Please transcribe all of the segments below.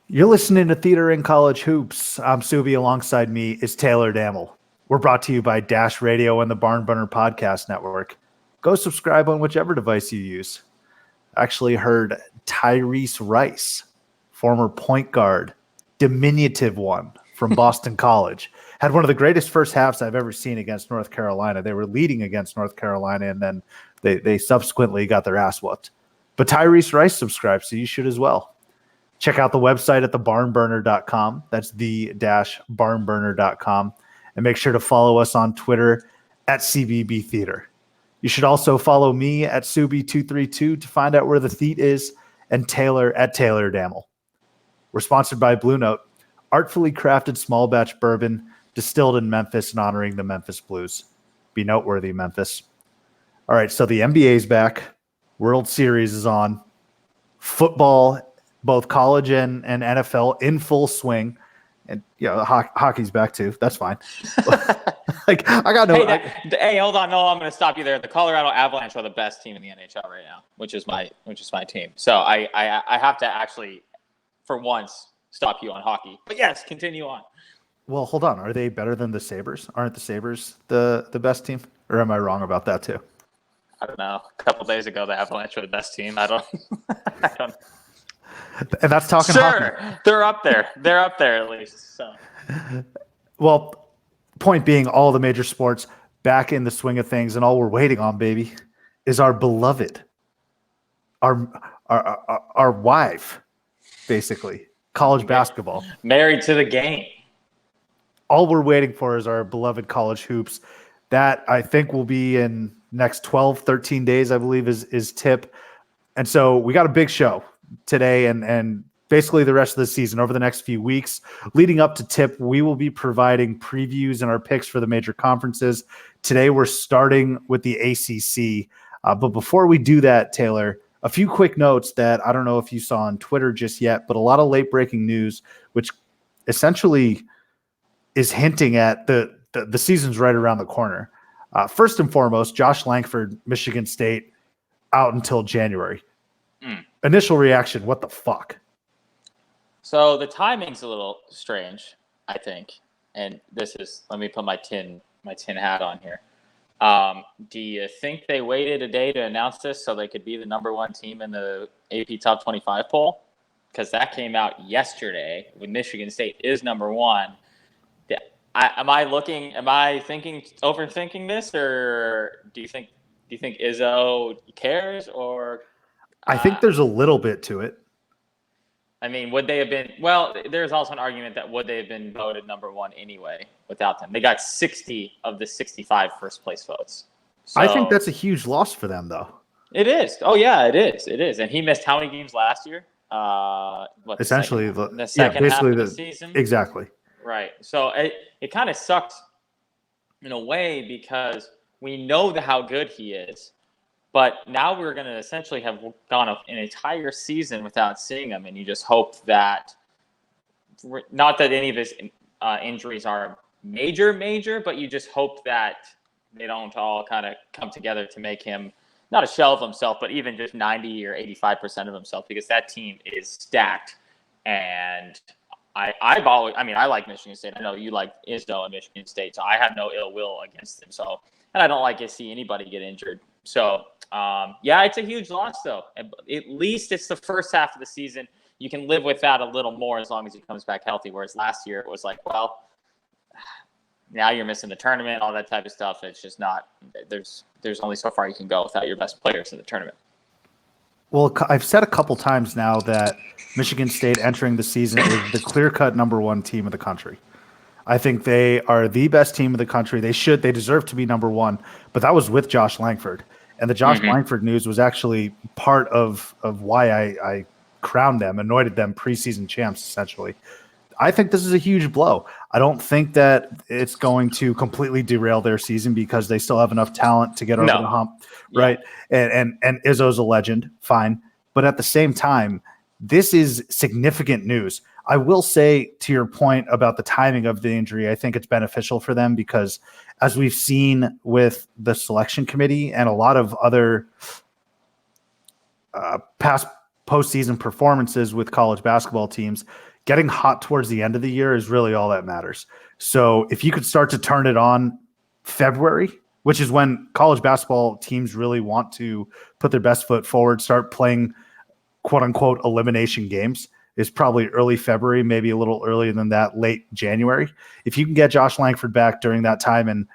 You're listening to Theater in College Hoops. I'm Subi. Alongside me is Taylor Dammel. We're brought to you by Dash Radio and the Barn Burner Podcast Network. Go subscribe on whichever device you use. I actually heard Tyrese Rice, former point guard, diminutive one from Boston College, had one of the greatest first halves I've ever seen against North Carolina. They were leading against North Carolina, and then they subsequently got their ass whooped. But Tyrese Rice subscribes, so you should as well. Check out the website at thebarnburner.com. That's the-barnburner.com. And make sure to follow us on Twitter at CBB Theater. You should also follow me at Subi232 to find out where the Theat is, and Taylor at Taylor Dammel. We're sponsored by Blue Note, artfully crafted small batch bourbon distilled in Memphis and honoring the Memphis Blues. Be noteworthy, Memphis. All right, so the NBA's back. World Series is on. Football, both college and NFL, in full swing. And hockey's back too. That's fine. Like, I got no. Hey, hold on. No, I'm going to stop you there. The Colorado Avalanche are the best team in the NHL right now, which is my team. So I have to actually, for once, stop you on hockey. But yes, continue on. Well, hold on. Are they better than the Sabres? Aren't the Sabres the best team? Or am I wrong about that too? I don't know. A couple days ago, the Avalanche were the best team. I don't. And that's talking sure, hockey. They're up there. They're up there at least. So. Well, point being, all the major sports back in the swing of things, and all we're waiting on, baby, is our beloved, our wife, basically, college basketball. Married to the game. All we're waiting for is our beloved college hoops. That, I think, will be in next 12, 13 days, I believe, is tip. And so we got a big show today and basically the rest of the season over the next few weeks. Leading up to tip, we will be providing previews and our picks for the major conferences. Today, we're starting with the ACC. But before we do that, Taylor, a few quick notes that I don't know if you saw on Twitter just yet, but a lot of late-breaking news, which essentially is hinting at the season's right around the corner. First and foremost, Josh Langford, Michigan State, out until January. Initial reaction, what the fuck? So the timing's a little strange, I think. And this is, let me put my tin hat on here. Do you think they waited a day to announce this so they could be the number one team in the AP Top 25 poll? Because that came out yesterday when Michigan State is number one. Am I overthinking this, or do you think Izzo cares, or? I think there's a little bit to it. I mean, would they have been? Well, there's also an argument that would they have been voted number one anyway without them? They got 60 of the 65 first place votes. So, I think that's a huge loss for them, though. It is. Oh yeah, it is. It is. And he missed how many games last year? Essentially, the second half of the season. Exactly. Right. So it kind of sucks in a way because we know how good he is. But now we're going to essentially have gone an entire season without seeing him, and you just hope that, not that any of his injuries are major, but you just hope that they don't all kind of come together to make him not a shell of himself, but even just 90 or 85% of himself, because that team is stacked. And I like Michigan State. I know you like Izzo at Michigan State, so I have no ill will against them. So, and I don't like to see anybody get injured. So, it's a huge loss, though. At least it's the first half of the season. You can live with that a little more as long as he comes back healthy. Whereas last year it was like, well, now you're missing the tournament, all that type of stuff. It's just not. There's only so far you can go without your best players in the tournament. Well, I've said a couple times now that Michigan State entering the season is the clear-cut number one team of the country. I think they are the best team in the country. They deserve to be number one, but that was with Josh Langford. And the Josh Langford news was actually part of why I crowned them, anointed them preseason champs, essentially. I think this is a huge blow. I don't think that it's going to completely derail their season because they still have enough talent to get over the hump, right? And Izzo's a legend, fine. But at the same time, this is significant news. I will say, to your point about the timing of the injury, I think it's beneficial for them because, as we've seen with the selection committee and a lot of other past postseason performances with college basketball teams, getting hot towards the end of the year is really all that matters. So if you could start to turn it on February, which is when college basketball teams really want to put their best foot forward, start playing quote unquote elimination games, is probably early February, maybe a little earlier than that, late January. If you can get Josh Langford back during that time, and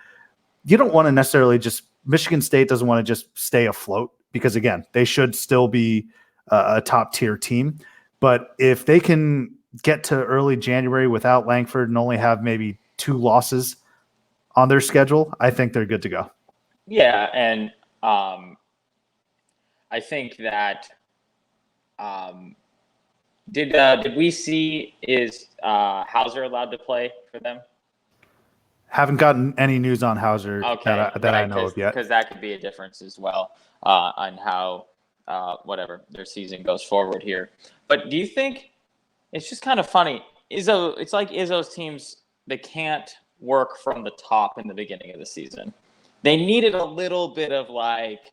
you don't want to necessarily just Michigan State doesn't want to just stay afloat because, again, they should still be a top tier team. But if they can get to early January without Langford and only have maybe 2 losses on their schedule, I think they're good to go. Yeah, and I think that did we see is Hauser allowed to play for them? Haven't gotten any news on Hauser Okay, that I know of yet. Because that could be a difference as well on how whatever their season goes forward here. But do you think it's just kind of funny? It's like Izzo's teams, they can't work from the top in the beginning of the season. They needed a little bit of like,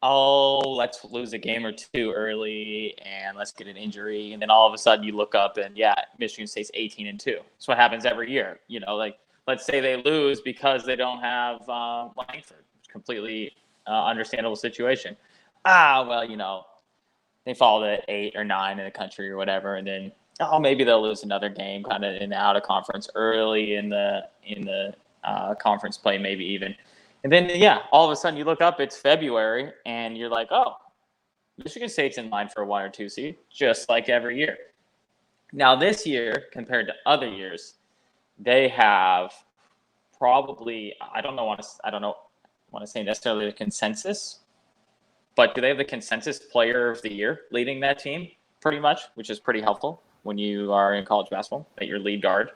oh, let's lose a game or 2 early and let's get an injury. And then all of a sudden you look up and Michigan State's 18-2. That's what happens every year. Like let's say they lose because they don't have Langford. Completely understandable situation. Well, they fall to 8 or 9 in the country or whatever. And then, maybe they'll lose another game kind of in the out of conference early in the conference play, maybe even. And then, all of a sudden you look up, it's February, and you're like, oh, Michigan State's in line for a 1 or 2 seed, just like every year. Now, this year, compared to other years, they have probably, I don't want to say necessarily the consensus, but do they have the consensus player of the year leading that team pretty much, which is pretty helpful when you are in college basketball, that your lead guard,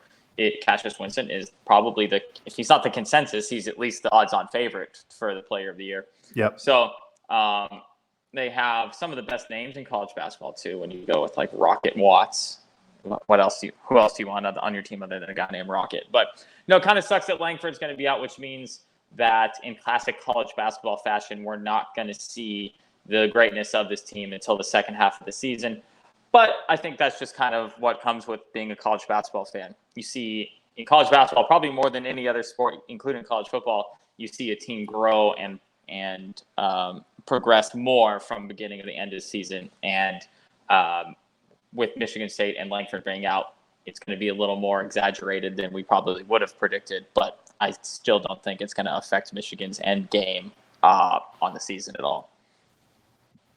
Cassius Winston, is probably if he's not the consensus, he's at least the odds-on favorite for the player of the year. Yep. So they have some of the best names in college basketball too. When you go with like Rocket Watts, who else do you want on your team other than a guy named Rocket? But it kind of sucks that Langford's going to be out, which means that in classic college basketball fashion, we're not going to see the greatness of this team until the second half of the season. But I think that's just kind of what comes with being a college basketball fan. You see in college basketball, probably more than any other sport, including college football, you see a team grow and progress more from beginning to the end of the season. And with Michigan State and Langford being out, it's going to be a little more exaggerated than we probably would have predicted. But I still don't think it's going to affect Michigan's end game on the season at all.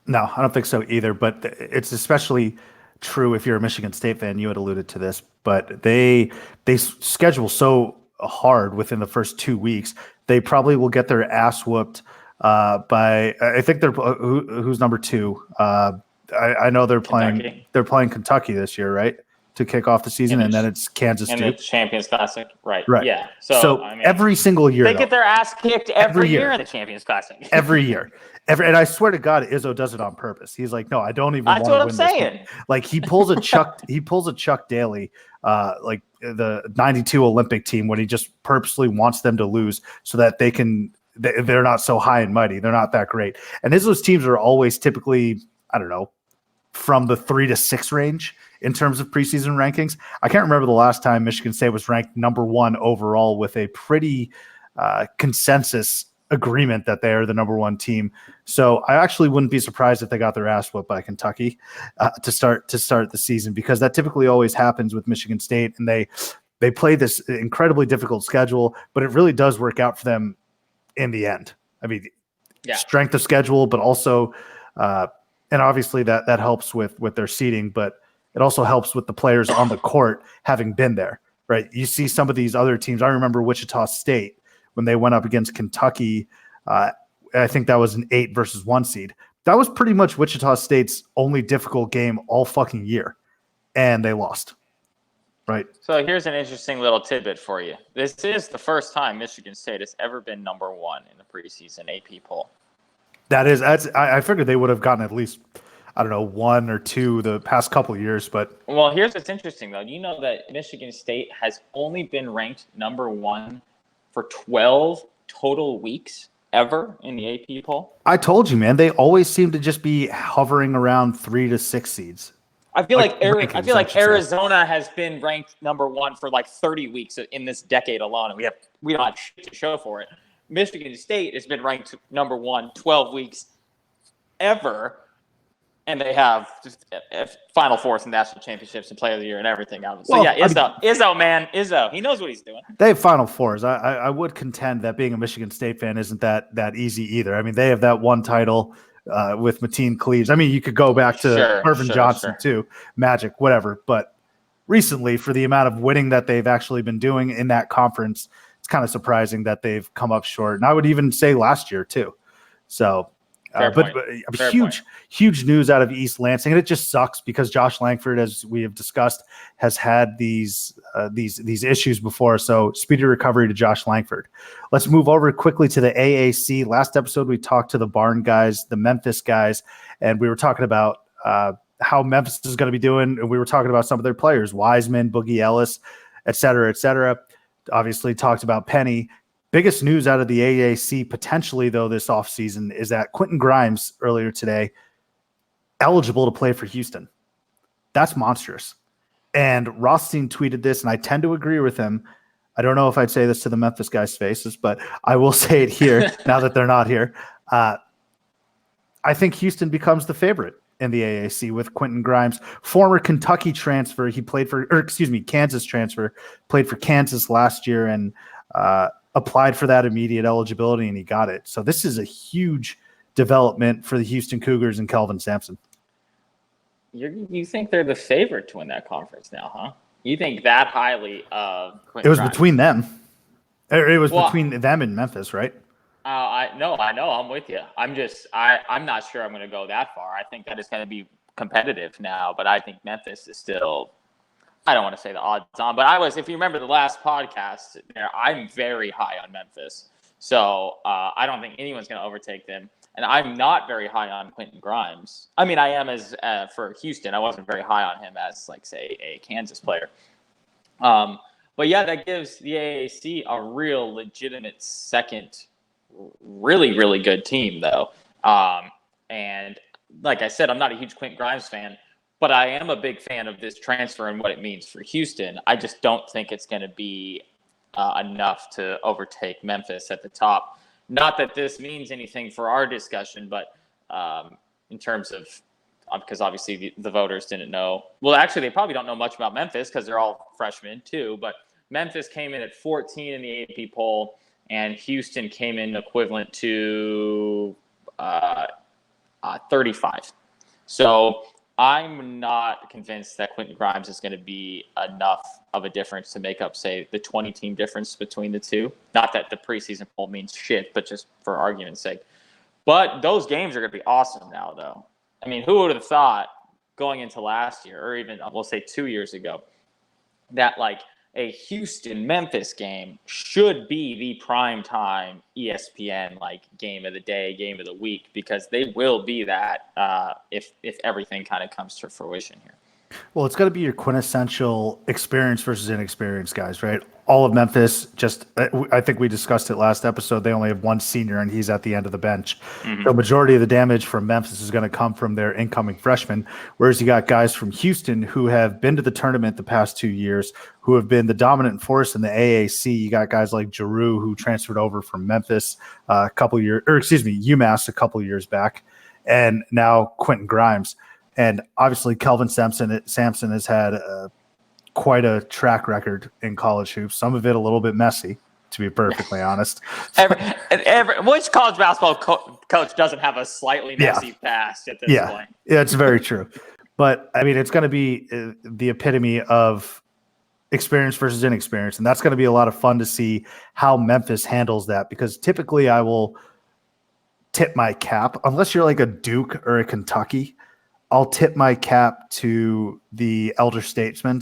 No, I don't think so either. But it's especially true if you're a Michigan State fan. You had alluded to this, but they schedule so hard within the first 2 weeks. They probably will get their ass whooped by. I think they're who's number 2. I know they're playing. They're playing Kentucky this year, right? To kick off the season, and then it's Kansas and Duke. the Champions Classic, right? Yeah. So every single year they get their ass kicked every year in the Champions Classic. Every year, and I swear to God, Izzo does it on purpose. He's like, no, I don't even want to win. That's what I'm saying. Like he pulls a Chuck Daly, like the '92 Olympic team, when he just purposely wants them to lose so that they're not so high and mighty. They're not that great. And Izzo's teams are always typically, I don't know, from the 3 to 6 range in terms of preseason rankings. I can't remember the last time Michigan State was ranked number 1 overall with a pretty consensus agreement that they are the number 1 team. So I actually wouldn't be surprised if they got their ass whooped by Kentucky to start the season, because that typically always happens with Michigan State, and they play this incredibly difficult schedule, but it really does work out for them in the end. I mean, strength of schedule, but also and obviously that helps with their seeding, but it also helps with the players on the court having been there, right? You see some of these other teams. I remember Wichita State when they went up against Kentucky. I think that was an 8 versus 1 seed. That was pretty much Wichita State's only difficult game all fucking year, and they lost, right? So here's an interesting little tidbit for you. This is the first time Michigan State has ever been number 1 in the preseason AP poll. I figured they would have gotten at least, I don't know, 1 or 2 the past couple of years, but well, here's what's interesting though. You know that Michigan State has only been ranked number 1 for 12 total weeks ever in the AP poll. I told you, man, they always seem to just be hovering around 3 to 6 seeds. I feel like rankings, I should say. Arizona has been ranked number 1 for like 30 weeks in this decade alone, and we don't have shit to show for it. Michigan State has been ranked number 1 12 weeks ever, and they have just Final Fours and national championships and Player of the Year and everything out of it. So yeah, Izzo, he knows what he's doing. They have Final Fours. I would contend that being a Michigan State fan isn't that easy either. I mean, they have that one title with Mateen Cleaves. I mean, you could go back to Irvin Johnson too, Magic, whatever. But recently, for the amount of winning that they've actually been doing in that conference, it's kind of surprising that they've come up short. And I would even say last year too. So, huge news out of East Lansing, and it just sucks because Josh Langford, as we have discussed, has had these issues before. So speedy recovery to Josh Langford. Let's move over quickly to the AAC. Last episode, we talked to the Barn guys, the Memphis guys, and we were talking about how Memphis is going to be doing. And we were talking about some of their players, Wiseman, Boogie Ellis, et cetera, et cetera. Obviously talked about Penny. Biggest news out of the AAC potentially, though, this offseason is that Quentin Grimes earlier today eligible to play for Houston. That's monstrous. And Rothstein tweeted this, and I tend to agree with him. I don't know if I'd say this to the Memphis guys' faces, but I will say it here now that they're not here. I think Houston becomes the favorite in the AAC with Quentin Grimes, former Kentucky transfer. He played for, Kansas transfer, played for Kansas last year and applied for that immediate eligibility, and he got it. So this is a huge development for the Houston Cougars and Kelvin Sampson. You think they're the favorite to win that conference now, huh? You think that highly of Quentin It was Grimes? between them. It was between them and Memphis, right? I know. I'm with you. I'm not sure I'm going to go that far. I think that is going to be competitive now, but I think Memphis is still, I don't want to say the odds on, but if you remember the last podcast there, I'm very high on Memphis. So I don't think anyone's going to overtake them. And I'm not very high on Quentin Grimes. I mean, I am for Houston. I wasn't very high on him as, like, say, a Kansas player. But yeah, that gives the AAC a real legitimate second, really, really good team, though. And like I said, I'm not a huge Quentin Grimes fan, but I am a big fan of this transfer and what it means for Houston. I just don't think it's going to be enough to overtake Memphis at the top. Not that this means anything for our discussion, but in terms of, because obviously the voters didn't know. Well, actually, they probably don't know much about Memphis because they're all freshmen too. But Memphis came in at 14 in the AP poll, and Houston came in equivalent to 35. So I'm not convinced that Quentin Grimes is going to be enough of a difference to make up, say, the 20-team difference between the two. Not that the preseason poll means shit, but just for argument's sake. But those games are going to be awesome now, though. I mean, who would have thought going into last year, or even, we'll say 2 years ago, that, like, a Houston-Memphis game should be the primetime ESPN, like, game of the day, game of the week, because they will be that if everything kind of comes to fruition here. Well, it's going to be your quintessential experience versus inexperience guys, right? All of Memphis, I think we discussed it last episode, they only have one senior, and he's at the end of the bench. Mm-hmm. The majority of the damage from Memphis is going to come from their incoming freshmen, whereas you got guys from Houston who have been to the tournament the past 2 years, who have been the dominant force in the AAC. You got guys like Giroux, who transferred over from Memphis UMass a couple years back, and now Quentin Grimes. And obviously, Kelvin Sampson has had quite a track record in college hoops. Some of it a little bit messy, to be perfectly honest. Which college basketball coach doesn't have a slightly messy past at this point? Yeah, it's very true. But, I mean, it's going to be the epitome of experience versus inexperience, and that's going to be a lot of fun to see how Memphis handles that, because typically I will tip my cap, unless you're like a Duke or a Kentucky, I'll tip my cap to the elder statesmen.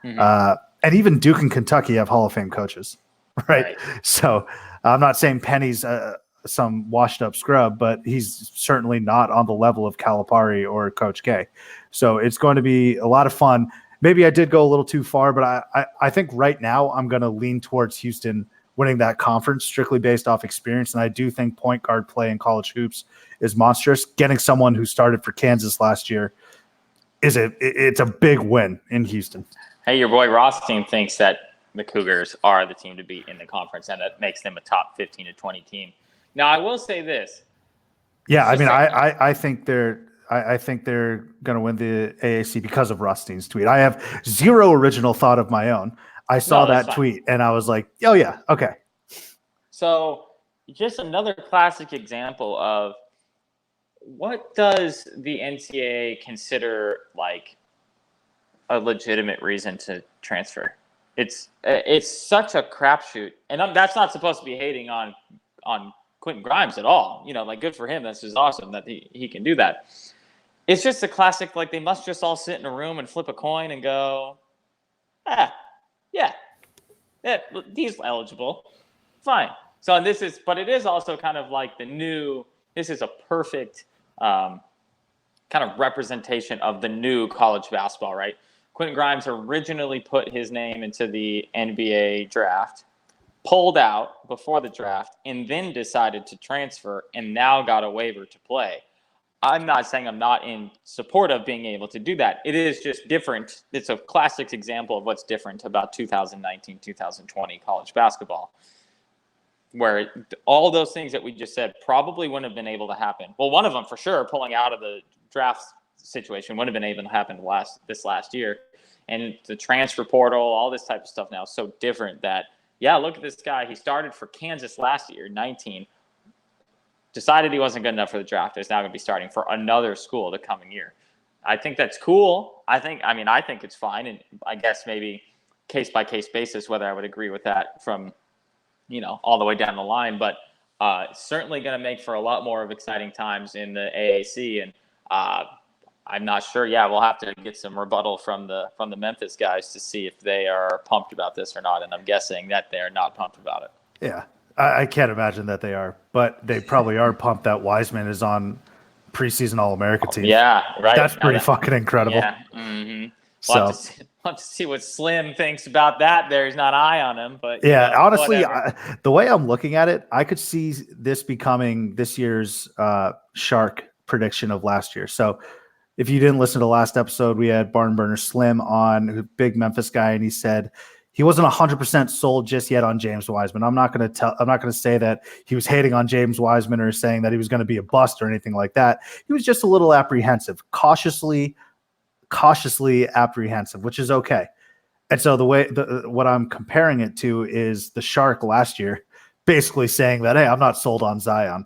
Mm-hmm. And even Duke and Kentucky have Hall of Fame coaches, right? So I'm not saying Penny's some washed up scrub, but he's certainly not on the level of Calipari or Coach K. So it's going to be a lot of fun. Maybe I did go a little too far, but I think right now I'm going to lean towards Houston winning that conference strictly based off experience. And I do think point guard play in college hoops is monstrous. Getting someone who started for Kansas last year it's a big win in Houston. Hey, your boy Rothstein thinks that the Cougars are the team to beat in the conference, and that makes them a top 15 to 20 team. Now, I will say this. Yeah, I mean, I think they're going to win the AAC because of Rothstein's tweet. I have zero original thought of my own. I saw that tweet and I was like, oh yeah, okay. So just another classic example of what does the NCAA consider like a legitimate reason to transfer? It's such a crapshoot, and that's not supposed to be hating on Quentin Grimes at all. You know, like good for him. That's just awesome that he can do that. It's just a classic. Like they must just all sit in a room and flip a coin and go, yeah, he's eligible, fine. So but it is also kind of like this is a perfect kind of representation of the new college basketball, right? Quentin Grimes originally put his name into the NBA draft, pulled out before the draft, and then decided to transfer and now got a waiver to play. I'm not saying I'm not in support of being able to do that. It is just different. It's a classic example of what's different about 2019, 2020 college basketball, where all those things that we just said probably wouldn't have been able to happen. Well, one of them for sure, pulling out of the draft situation, wouldn't have been able to happen this last year. And the transfer portal, all this type of stuff now is so different that, yeah, look at this guy. He started for Kansas last year, 19. Decided he wasn't good enough for the draft. Is now going to be starting for another school the coming year. I think that's cool. I think it's fine. And I guess maybe case by case basis, whether I would agree with that from, all the way down the line, but certainly going to make for a lot more of exciting times in the AAC. And I'm not sure. Yeah, we'll have to get some rebuttal from the Memphis guys to see if they are pumped about this or not. And I'm guessing that they're not pumped about it. Yeah, I can't imagine that they are, but they probably are pumped that Wiseman is on preseason All-America team. Yeah, right. That's pretty fucking incredible. Yeah. Mm-hmm. We'll have to see what Slim thinks about that. There's not an eye on him, but yeah, honestly, the way I'm looking at it, I could see this becoming this year's Shark prediction of last year. So if you didn't listen to the last episode, we had Barn Burner Slim on, a big Memphis guy, and he said he wasn't 100% sold just yet on James Wiseman. I'm not going to say that he was hating on James Wiseman or saying that he was going to be a bust or anything like that. He was just a little apprehensive, cautiously apprehensive, which is okay. And so what I'm comparing it to is the Shark last year, basically saying that, hey, I'm not sold on Zion.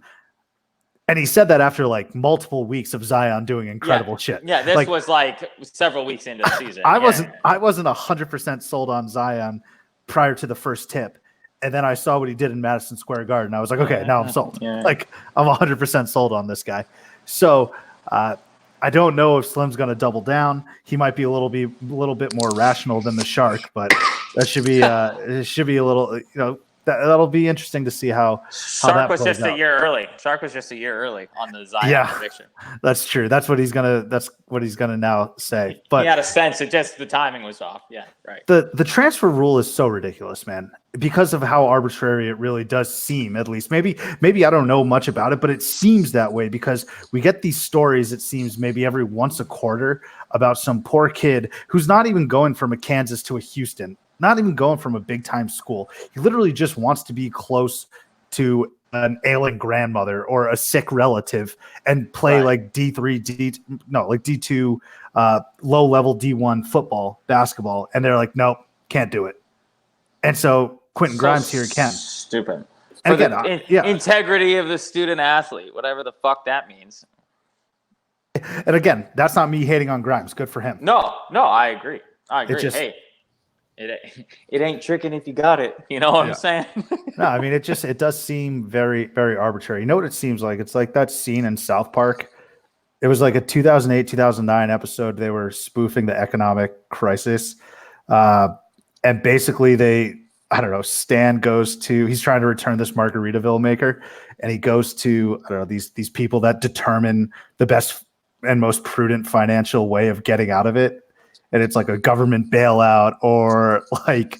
And he said that after like multiple weeks of Zion doing incredible shit. Yeah, this was like several weeks into the season. I wasn't 100% sold on Zion prior to the first tip. And then I saw what he did in Madison Square Garden. I was like, okay, now I'm sold. Yeah. Like I'm 100% sold on this guy. So I don't know if Slim's going to double down. He might be a little bit more rational than the Shark, but that should be it should be a little, that'll be interesting to see how Shark that was plays just out. a year early. Shark was just a year early on the Zion prediction. That's true. That's what he's gonna now say. But he had a sense that just the timing was off. Yeah, right. The transfer rule is so ridiculous, man, because of how arbitrary it really does seem. At least maybe I don't know much about it, but it seems that way because we get these stories. It seems maybe every once a quarter about some poor kid who's not even going from a Kansas to a Houston. Not even going from a big time school. He literally just wants to be close to an ailing grandmother or a sick relative and play like D2, low level D1 football, basketball. And they're like, nope, can't do it. And so Quentin Grimes here can. Stupid. And For again, the integrity of the student athlete, whatever the fuck that means. And again, that's not me hating on Grimes. Good for him. No, I agree. Hey. It ain't tricking if you got it. You know what I'm saying? No, I mean, it does seem very, very arbitrary. You know what it seems like? It's like that scene in South Park. It was like a 2008, 2009 episode. They were spoofing the economic crisis. And basically Stan he's trying to return this Margaritaville maker. And he goes to, these people that determine the best and most prudent financial way of getting out of it. And it's like a government bailout or like,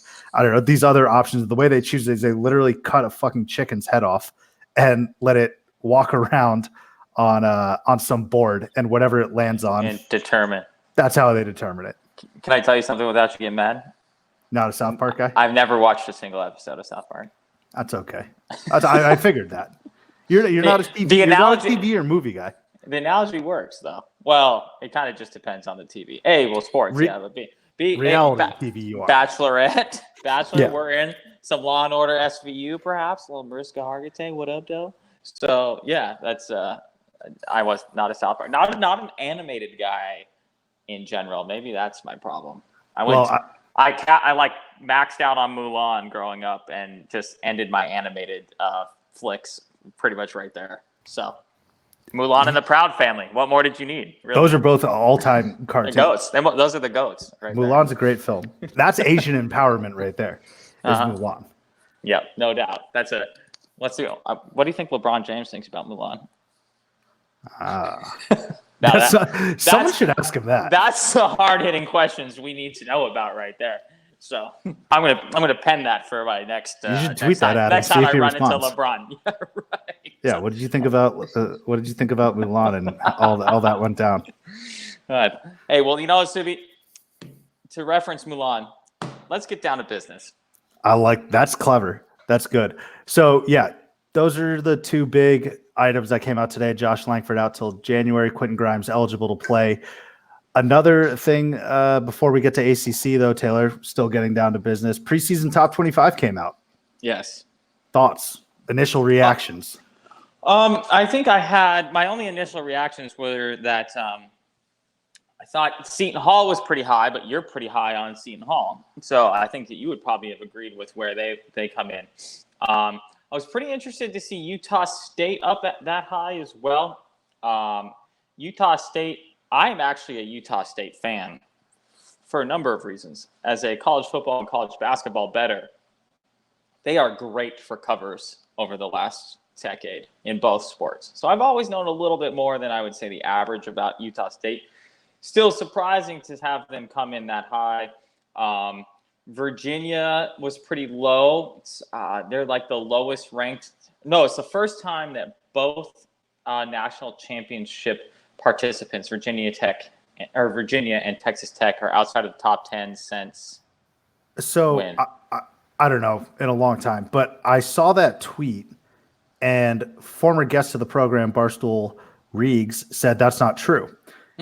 these other options. The way they choose is they literally cut a fucking chicken's head off and let it walk around on some board and whatever it lands on. And determine. That's how they determine it. Can I tell you something without you getting mad? Not a South Park guy? I've never watched a single episode of South Park. That's okay. I figured that. You're not a TV or movie guy. The analogy works, though. Well, it kind of just depends on the TV. Sports, but reality TV you are. Bachelorette. Yeah. We're in some Law and Order SVU, perhaps. A little Mariska Hargitay. What up, though? So, yeah, that's I was not a South Park. Not an animated guy in general. Maybe that's my problem. I like maxed out on Mulan growing up and just ended my animated flicks pretty much right there. So Mulan and the Proud Family. What more did you need? Really? Those are both all-time cartoons. The goats. Those are the goats. Right Mulan's there. a great film. That's Asian empowerment right there. Is Mulan. Yeah, no doubt. Let's see. What do you think LeBron James thinks about Mulan? Someone should ask him that. That's the hard-hitting questions we need to know about right there. So I'm gonna pen that for my next. You should tweet that at him. Next time I run into LeBron. Yeah, right. Yeah. What did you think about Mulan and all that went down? Good. Hey, well, Subi, to reference Mulan, let's get down to business. That's clever. That's good. So yeah, those are the two big items that came out today. Josh Langford out till January. Quentin Grimes eligible to play. Another thing before we get to ACC, though, Taylor, still getting down to business. Preseason top 25 came out. Yes. Thoughts, initial reactions. I think my only initial reactions were that I thought Seton Hall was pretty high, but you're pretty high on Seton Hall. So I think that you would probably have agreed with where they come in. I was pretty interested to see Utah State up at that high as well. Utah State, I am actually a Utah State fan for a number of reasons. As a college football and college basketball bettor, they are great for covers over the last decade in both sports. So I've always known a little bit more than I would say the average about Utah State. Still surprising to have them come in that high. Virginia was pretty low. They're like the lowest ranked. No, it's the first time that both national championship participants, Virginia and Texas Tech, are outside of the top 10 since. So I don't know, in a long time, but I saw that tweet, and former guest of the program, Barstool Reegs, said that's not true.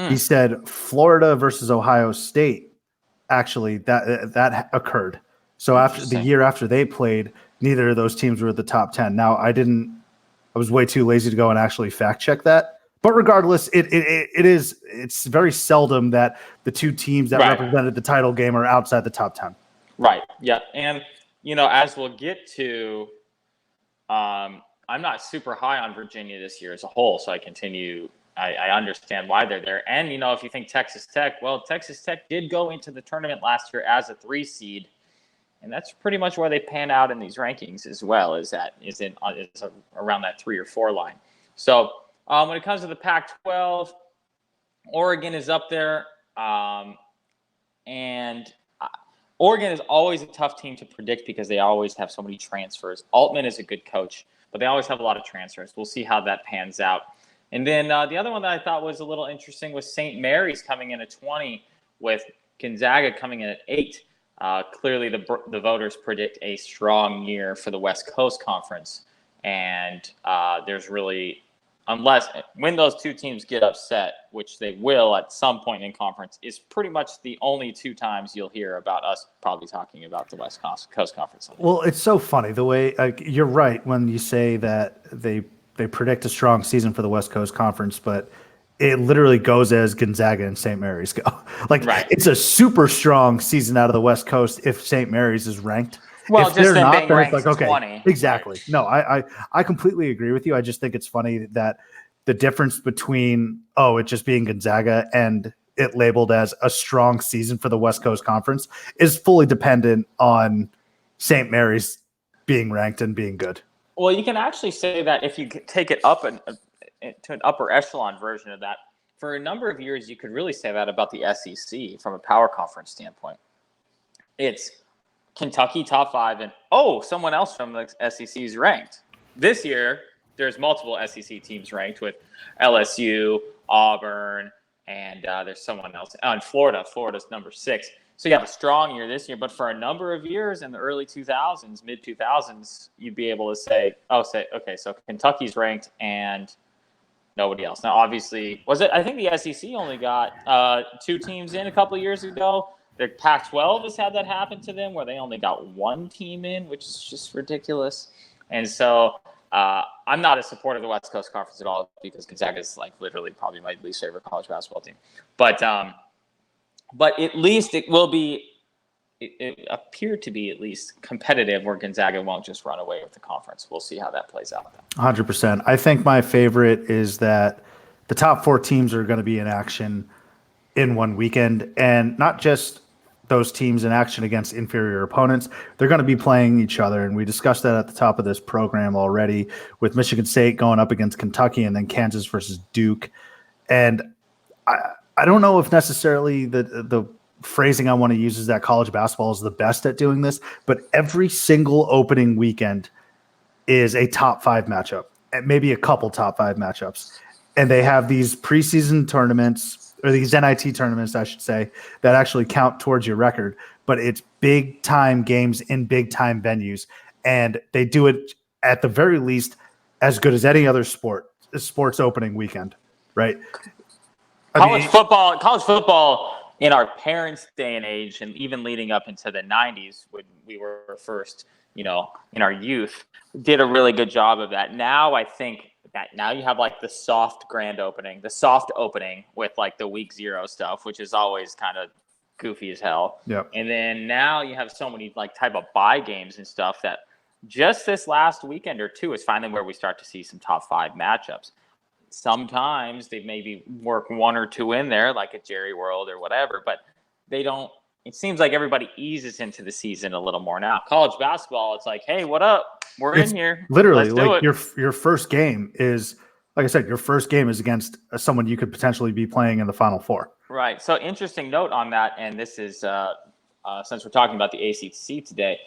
He said Florida versus Ohio State, actually, that occurred. So after the year after they played, neither of those teams were at the top 10. Now, I was way too lazy to go and actually fact check that. But regardless, it's very seldom that the two teams that represented the title game are outside the top 10. Right. Yeah. And, as we'll get to, I'm not super high on Virginia this year as a whole. So I understand why they're there. And, if you think Texas Tech, Texas Tech did go into the tournament last year as a 3 seed. And that's pretty much where they pan out in these rankings as well, is around that 3 or 4 line. So, when it comes to the Pac-12, Oregon is up there, and Oregon is always a tough team to predict because they always have so many transfers. Altman is a good coach, but they always have a lot of transfers. We'll see how that pans out. And then the other one that I thought was a little interesting was St. Mary's coming in at 20 with Gonzaga coming in at 8. Clearly, the voters predict a strong year for the West Coast Conference, and there's really – when those two teams get upset, which they will at some point in conference, is pretty much the only 2 times you'll hear about us probably talking about the West Coast Conference. Well, it's so funny the way you're right when you say that they predict a strong season for the West Coast Conference, but it literally goes as Gonzaga and St. Mary's go. It's a super strong season out of the West Coast if St. Mary's is ranked. Well, if just them being ranked 20. Exactly. No, I completely agree with you. I just think it's funny that the difference between, it just being Gonzaga and it labeled as a strong season for the West Coast Conference is fully dependent on St. Mary's being ranked and being good. Well, you can actually say that if you take it up to an upper echelon version of that, for a number of years, you could really say that about the SEC from a power conference standpoint. It's Kentucky top 5, and someone else from the SEC is ranked. This year, there's multiple SEC teams ranked with LSU, Auburn, and there's someone else. In Florida. Florida's number 6. So you have a strong year this year, but for a number of years in the early 2000s, mid 2000s, you'd be able to say, okay, so Kentucky's ranked and nobody else. Now, obviously, I think the SEC only got 2 teams in a couple of years ago. The Pac-12 has had that happen to them where they only got 1 team in, which is just ridiculous. And so I'm not a supporter of the West Coast Conference at all because Gonzaga is like literally probably my least favorite college basketball team. But at least it will be. It appeared to be at least competitive where Gonzaga won't just run away with the conference. We'll see how that plays out. 100%. I think my favorite is that the top 4 teams are going to be in action in one weekend, and not just those teams in action against inferior opponents. They're going to be playing each other, and we discussed that at the top of this program already with Michigan State going up against Kentucky and then Kansas versus Duke. And I don't know if necessarily the phrasing I want to use is that college basketball is the best at doing this, but every single opening weekend is a top 5 matchup, and maybe a couple top 5 matchups. And they have these preseason tournaments, or these NIT tournaments, I should say, that actually count towards your record, but it's big time games in big time venues. And they do it at the very least as good as any other sports opening weekend, right? College football in our parents' day and age, and even leading up into the 90s when we were first, in our youth, did a really good job of that. Now I think that now you have like the soft opening with like the week 0 stuff, which is always kind of goofy as hell. Yep. And then now you have so many like type of bye games and stuff that just this last weekend or 2 is finally where we start to see some top 5 matchups. Sometimes they maybe work 1 or 2 in there, like at Jerry World or whatever, but they don't. It seems like everybody eases into the season a little more now. College basketball, it's like, hey, what up? We're in here. Literally, like your first game is, like I said, your first game is against someone you could potentially be playing in the Final Four. Right. So interesting note on that, and this is since we're talking about the ACC today,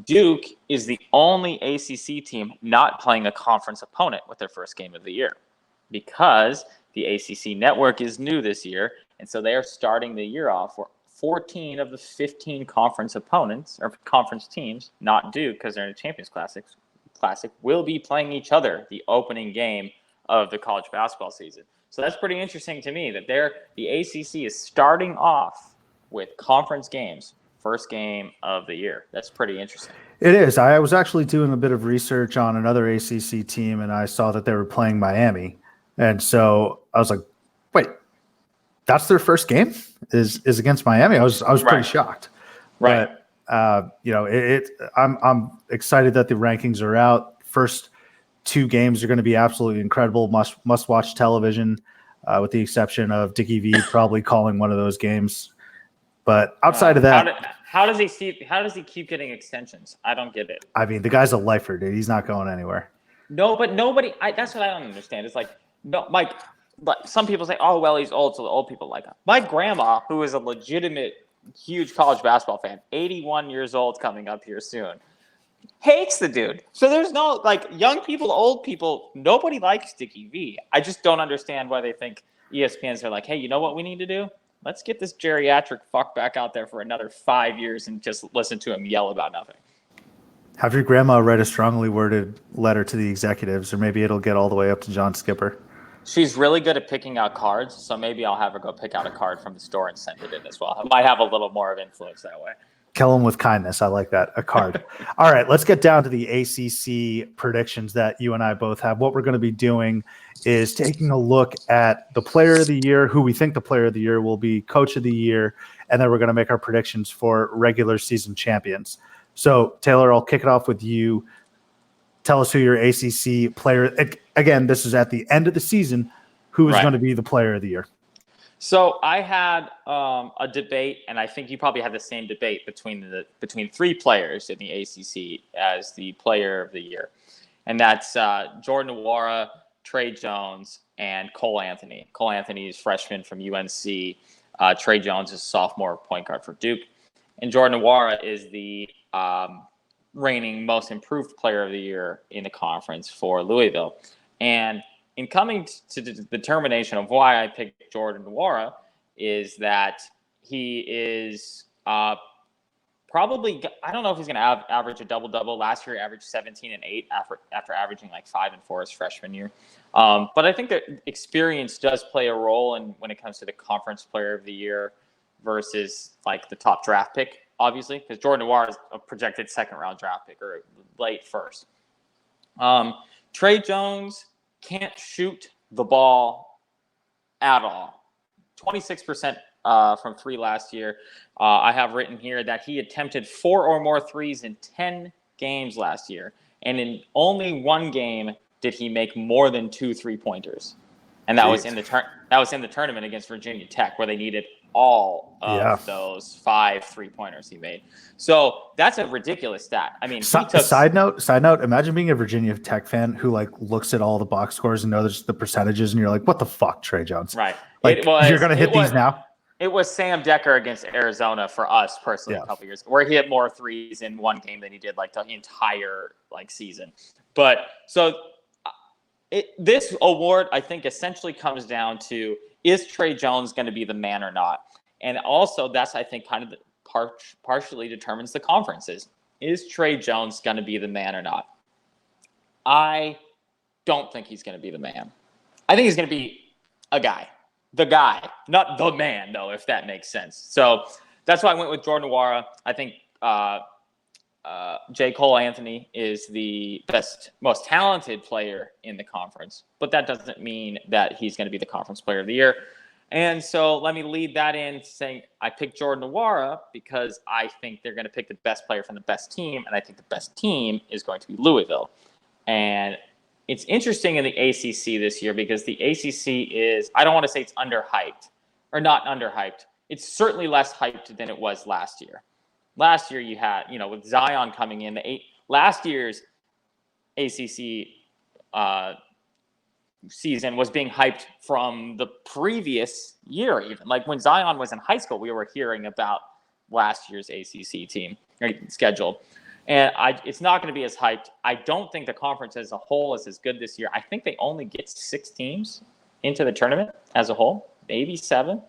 Duke is the only ACC team not playing a conference opponent with their first game of the year, because the ACC network is new this year, and so they are starting the year off where 14 of the 15 conference opponents or conference teams, not Duke because they're in the Champions Classic, will be playing each other the opening game of the college basketball season. So that's pretty interesting to me that the ACC is starting off with conference games, first game of the year. That's pretty interesting. It is. I was actually doing a bit of research on another ACC team, and I saw that they were playing Miami. And so I was like, wait, that's their first game is against Miami. I was pretty shocked. Right. But, I'm excited that the rankings are out. First 2 games are going to be absolutely incredible. Must watch television, with the exception of Dickie V probably calling one of those games. But outside of that, how does he keep getting extensions? I don't get it. I mean, the guy's a lifer, dude. He's not going anywhere. No, but nobody. That's what I don't understand. It's like, no, Mike. But some people say, "Oh, well, he's old, so the old people like him." My grandma, who is a legitimate, huge college basketball fan, 81 years old, coming up here soon, hates the dude. So there's no like young people, old people. Nobody likes Dickie V. I just don't understand why they think ESPNs are like, "Hey, you know what we need to do? Let's get this geriatric fuck back out there for another 5 years and just listen to him yell about nothing." Have your grandma write a strongly worded letter to the executives, or maybe it'll get all the way up to John Skipper. She's really good at picking out cards, so maybe I'll have her go pick out a card from the store and send it in as well. I might have a little more of influence that way. Kill him with kindness. I like that. A card. All right, let's get down to the ACC predictions that you and I both have. What we're going to be doing is taking a look at the player of the year, who we think the player of the year will be, coach of the year, and then we're going to make our predictions for regular season champions. So, Taylor, I'll kick it off with you. Tell us who your ACC player – again, this is at the end of the season. Who is going to be the player of the year? So I had a debate, and I think you probably had the same debate between 3 players in the ACC as the player of the year. And that's Jordan Nwora, Trey Jones, and Cole Anthony. Cole Anthony is freshman from UNC. Trey Jones is sophomore point guard for Duke. And Jordan Nwora is the reigning most improved player of the year in the conference for Louisville. And in coming to the determination of why I picked Jordan Nwora is that he is probably, I don't know if he's going to average a double-double. Last year, he averaged 17 and 8 after averaging like 5 and 4 his freshman year. But I think that experience does play a role when it comes to the conference player of the year versus like the top draft pick, obviously, because Jordan Nwora is a projected second-round draft pick or late first. Trey Jones can't shoot the ball at all. 26% from 3 last year. I have written here that he attempted 4 or more threes in 10 games last year. And in only 1 game did he make more than 2 3-pointers. And that was in the tournament against Virginia Tech, where they needed all of those 5 3-pointers he made. So that's a ridiculous stat. I mean, side note, imagine being a Virginia Tech fan who like looks at all the box scores and knows the percentages, and you're like, what the fuck, Trey Jones? Right. Like, you're going to hit these now? It was Sam Decker against Arizona for us personally a couple years ago, where he hit more threes in 1 game than he did like the entire like season. But so this award, I think, essentially comes down to, is Trey Jones going to be the man or not? And also that's, I think, kind of partially determines the conferences. Is Trey Jones going to be the man or not? I don't think he's going to be the man. I think he's going to be a guy. The guy, not the man, though, if that makes sense. So that's why I went with Jordan Nwora. I think J. Cole Anthony is the best, most talented player in the conference, but that doesn't mean that he's going to be the conference player of the year. And so let me lead that in saying I picked Jordan Nwora because I think they're going to pick the best player from the best team, and I think the best team is going to be Louisville. And it's interesting in the ACC this year because the ACC is, I don't want to say it's underhyped or not underhyped. It's certainly less hyped than it was last year. Last year you had, with Zion coming in, last year's ACC season was being hyped from the previous year even. Like when Zion was in high school, we were hearing about last year's ACC team schedule. And it's not going to be as hyped. I don't think the conference as a whole is as good this year. I think they only get 6 teams into the tournament as a whole, maybe 7.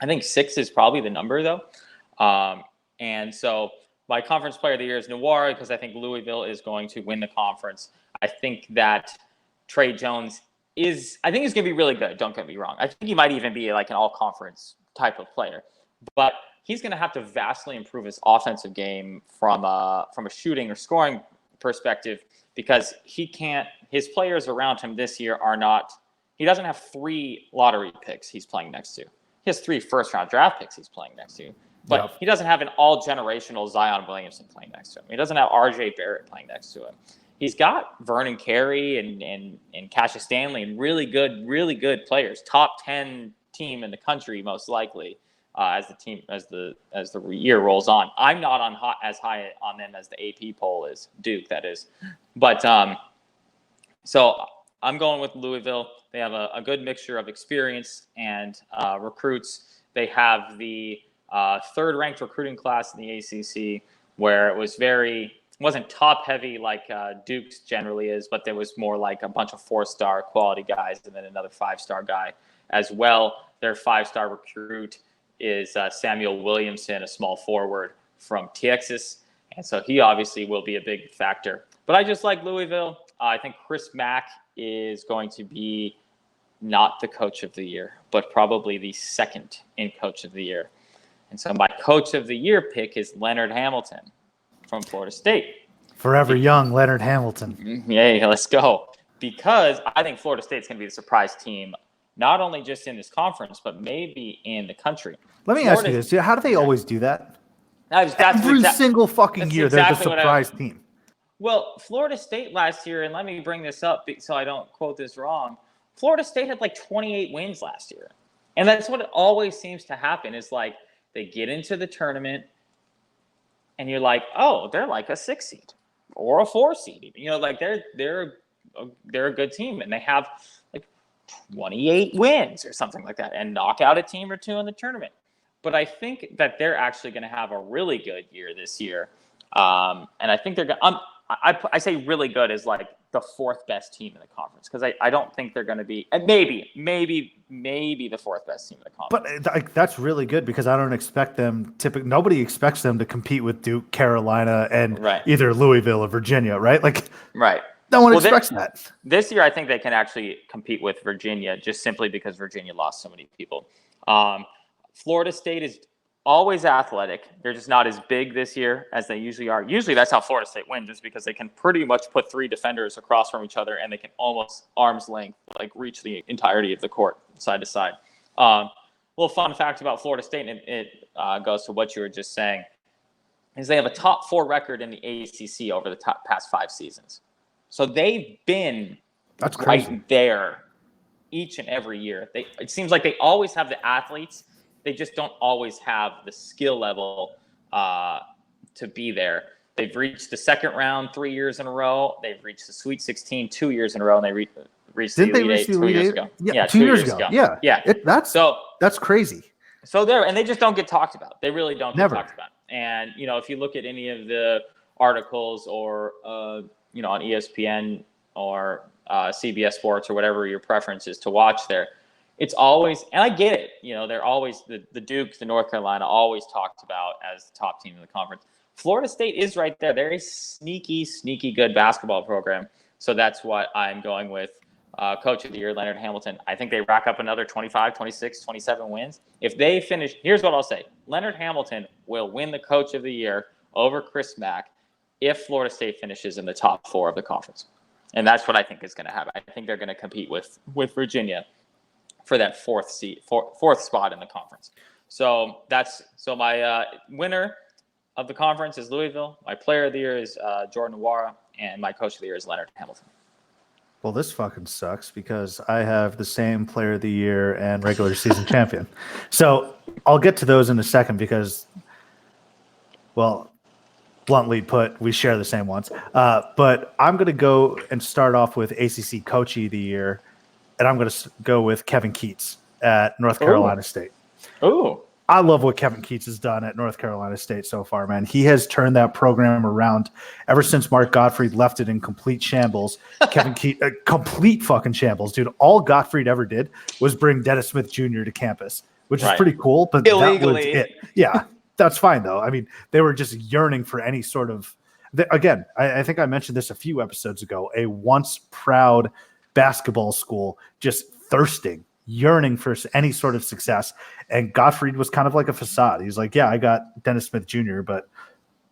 I think 6 is probably the number, though. And so my conference player of the year is Nwora because I think Louisville is going to win the conference. I think that Trey Jones I think he's going to be really good. Don't get me wrong. I think he might even be like an all-conference type of player. But he's going to have to vastly improve his offensive game from a shooting or scoring perspective because his players around him this year he doesn't have 3 lottery picks he's playing next to. He has 3 first-round draft picks he's playing next to. But he doesn't have an all-generational Zion Williamson playing next to him. He doesn't have R.J. Barrett playing next to him. He's got Vernon Carey and Cassius Stanley and really good players. Top 10 team in the country, most likely, as the year rolls on. I'm not as high on them as the AP poll is. Duke, that is. But so I'm going with Louisville. They have a good mixture of experience and recruits. They have the 3rd-ranked recruiting class in the ACC, where it wasn't top-heavy like Duke's generally is, but there was more like a bunch of 4-star quality guys and then another 5-star guy as well. Their 5-star recruit is Samuel Williamson, a small forward from Texas, and so he obviously will be a big factor. But I just like Louisville. I think Chris Mack is going to be not the coach of the year, but probably the second in coach of the year. And so my coach of the year pick is Leonard Hamilton from Florida State. Forever young Leonard Hamilton. Yeah, let's go. Because I think Florida State's going to be the surprise team, not only just in this conference, but maybe in the country. Let me ask you this. How do they always do that? Every single fucking year, they're the surprise team. Well, Florida State last year, and let me bring this up so I don't quote this wrong, Florida State had like 28 wins last year. And that's what it always seems to happen is like they get into the tournament, and you're like, oh, they're like a 6 seed or a 4 seed. Like they're a good team, and they have like 28 wins or something like that, and knock out a team or 2 in the tournament. But I think that they're actually going to have a really good year this year, and I think they're going. I say really good is like the fourth best team in the conference, because I don't think they're going to be, and maybe the fourth best team in the conference. But that's really good because I don't expect them. Nobody expects them to compete with Duke, Carolina, and either Louisville or Virginia, right? Like, no one expects that. This year, I think they can actually compete with Virginia just simply because Virginia lost so many people. Florida State is always athletic. They're just not as big this year as they usually are. Usually that's how Florida State wins, is because they can pretty much put three defenders across from each other and they can almost arm's length, like reach the entirety of the court side to side. Little fun fact about Florida State, and it goes to what you were just saying, is they have a top 4 record in the ACC over the past 5 seasons. So they've been right there each and every year. It seems like they always have the athletes. They just don't always have the skill level to be there. They've reached the second round 3 years in a row. They've reached the Sweet 16 2 years in a row, and they reached the Elite Eight 2 years ago. Yeah, 2 years ago. Yeah. That's crazy. So and they just don't get talked about. They really don't get talked about. And, if you look at any of the articles or, on ESPN or CBS Sports or whatever your preference is to watch there, it's always, and I get it, they're always, the Duke, the North Carolina, always talked about as the top team in the conference. Florida State is right there. They're a sneaky good basketball program. So that's what I'm going with. Coach of the Year, Leonard Hamilton. I think they rack up another 25, 26, 27 wins. If they finish, here's what I'll say. Leonard Hamilton will win the Coach of the Year over Chris Mack if Florida State finishes in the top 4 of the conference. And that's what I think is going to happen. I think they're going to compete with Virginia for that fourth spot in the conference. So my winner of the conference is Louisville. My player of the year is Jordan Nwora, and my coach of the year is Leonard Hamilton. Well, this fucking sucks because I have the same player of the year and regular season champion. So I'll get to those in a second because, well, bluntly put, we share the same ones. But I'm going to go and start off with ACC Coach of the Year, and I'm going to go with Kevin Keatts at North Carolina State. Oh, I love what Kevin Keatts has done at North Carolina State so far, man. He has turned that program around ever since Mark Gottfried left it in complete shambles. Kevin Keatts, complete fucking shambles, dude. All Gottfried ever did was bring Dennis Smith Jr. to campus, which is pretty cool. But illegally, that was it. Yeah, that's fine though. I mean, they were just yearning for any sort of. Again, I think I mentioned this a few episodes ago. A once proud basketball school just thirsting, yearning for any sort of success. And Gottfried was kind of like a facade. He's like, yeah, I got Dennis Smith Jr., but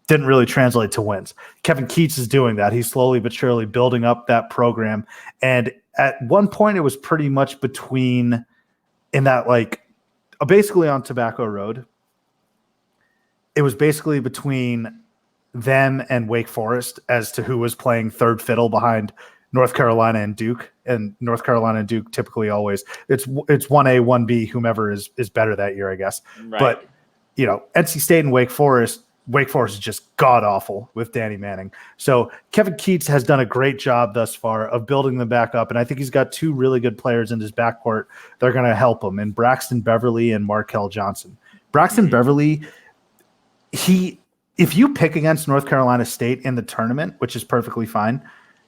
didn't really translate to wins. Kevin Keatts is doing that. He's slowly but surely building up that program. And at one point, it was pretty much between in that, like, basically on Tobacco Road. It was basically between them and Wake Forest as to who was playing third fiddle behind North Carolina and Duke. And North Carolina and Duke typically always it's 1A, 1B, whomever is better that year, I guess. Right. But NC State and Wake Forest is just god awful with Danny Manning. So Kevin Keatts has done a great job thus far of building them back up, and I think he's got 2 really good players in his backcourt that are going to help him, and Braxton Beverly and Markell Johnson. Braxton Beverly, if you pick against North Carolina State in the tournament, which is perfectly fine,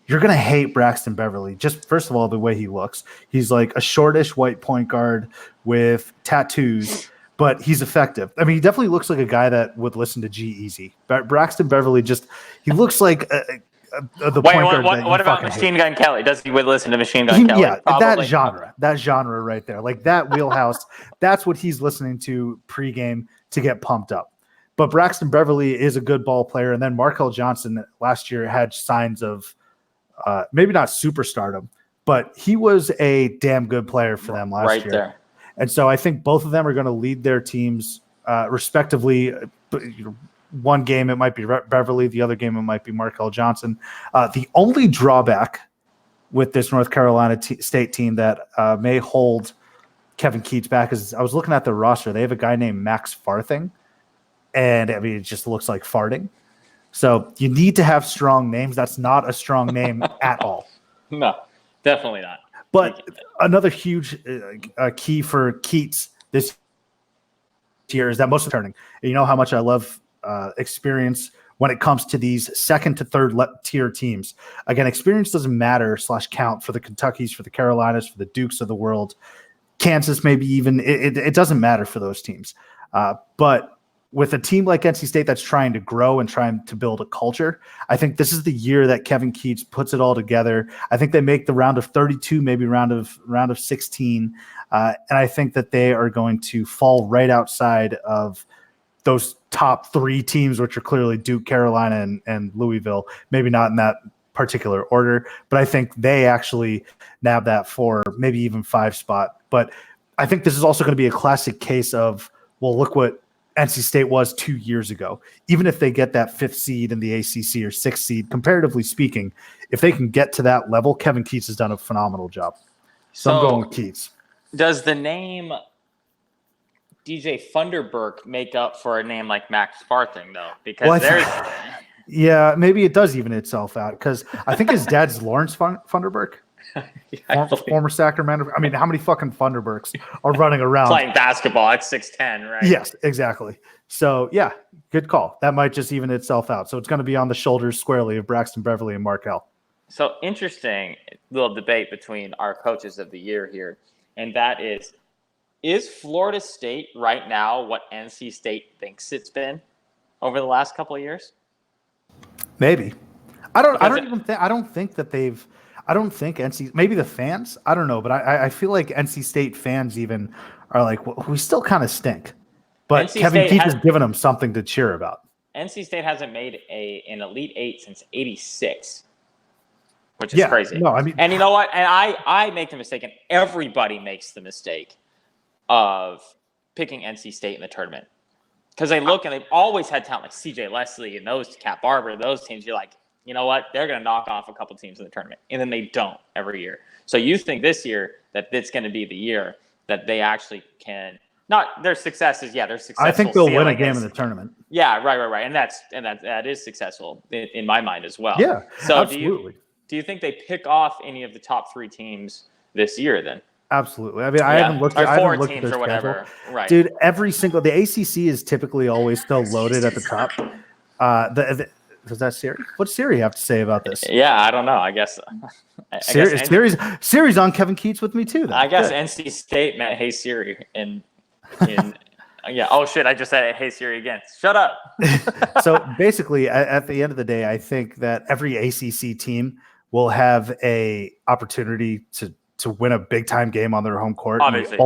you're going to hate Braxton Beverly. Just first of all, the way he looks. He's like a shortish white point guard with tattoos, but he's effective. I mean, he definitely looks like a guy that would listen to G-Eazy. Braxton Beverly he looks like the point guard. What about Machine Gun Kelly? Does he would listen to Machine Gun Kelly? Yeah, probably. that genre right there. Like that wheelhouse, that's what he's listening to pregame to get pumped up. But Braxton Beverly is a good ball player. And then Markell Johnson last year had signs of maybe not superstardom, but he was a damn good player for them last year. There. And so I think both of them are going to lead their teams respectively. One game it might be Beverly, the other game it might be Markell Johnson. The only drawback with this North Carolina State team that may hold Kevin Keatts back is I was looking at the roster. They have a guy named Max Farthing, and I mean it just looks like farting. So you need to have strong names. That's not a strong name at all. No, definitely not. But another huge key for Keatts this year is that most of the turning. You know how much I love experience when it comes to these second to third tier teams. Again, experience doesn't matter / count for the Kentuckys, for the Carolinas, for the Dukes of the world, Kansas, maybe even. It doesn't matter for those teams. But with a team like NC State that's trying to grow and trying to build a culture, I think this is the year that Kevin Keatts puts it all together. I think they make the round of 32, maybe round of 16, and I think that they are going to fall right outside of those top three teams, which are clearly Duke, Carolina, and Louisville. Maybe not in that particular order, but I think they actually nab that 4, maybe even 5 spot. But I think this is also going to be a classic case of, well, look what NC State was 2 years ago. Even if they get that 5th seed in the ACC or 6th seed, comparatively speaking, if they can get to that level, Kevin Keatts has done a phenomenal job. So I'm going with Keatts. Does the name DJ Funderburk make up for a name like Max Farthing, though? Because yeah, maybe it does even itself out, because I think his dad's Lawrence Funderburk. Former Sacramento. I mean, how many fucking Funderburks are running around playing basketball at 6'10", right? Yes, exactly. So yeah, good call. That might just even itself out. So it's going to be on the shoulders squarely of Braxton Beverly and Markel. So interesting little debate between our coaches of the year here, and that is Florida State right now what NC State thinks it's been over the last couple of years? Maybe. I don't think that they've. I don't think NC, maybe the fans, I don't know, but I feel like NC State fans even are like, well, we still kind of stink. But NC Kevin Keatts has given them something to cheer about. NC State hasn't made an Elite Eight since '86, which is crazy. No, I mean, and you know what? And I make the mistake, and everybody makes the mistake of picking NC State in the tournament. Because they look and they've always had talent like CJ Leslie and those Cat Barber, those teams, you're like, you know what? They're going to knock off a couple teams in the tournament, and then they don't every year. So you think this year that it's going to be the year that they actually can not their successes. Yeah, they're successful. I think they'll win a game in the tournament. Yeah, right, and that is successful in my mind as well. Yeah, so absolutely. Do you think they pick off any of the top 3 teams this year then? Absolutely. I mean, I haven't looked at 4 teams or whatever. Schedule. Right, dude. The ACC is typically always still loaded at the top. Is that Siri? What's Siri have to say about this? Yeah, I don't know. I guess Siri's on Kevin Keatts with me too. Then. I guess NC State met Hey Siri in yeah. Oh shit! I just said Hey Siri again. Shut up. So basically, at the end of the day, I think that every ACC team will have a opportunity to win a big time game on their home court. Obviously.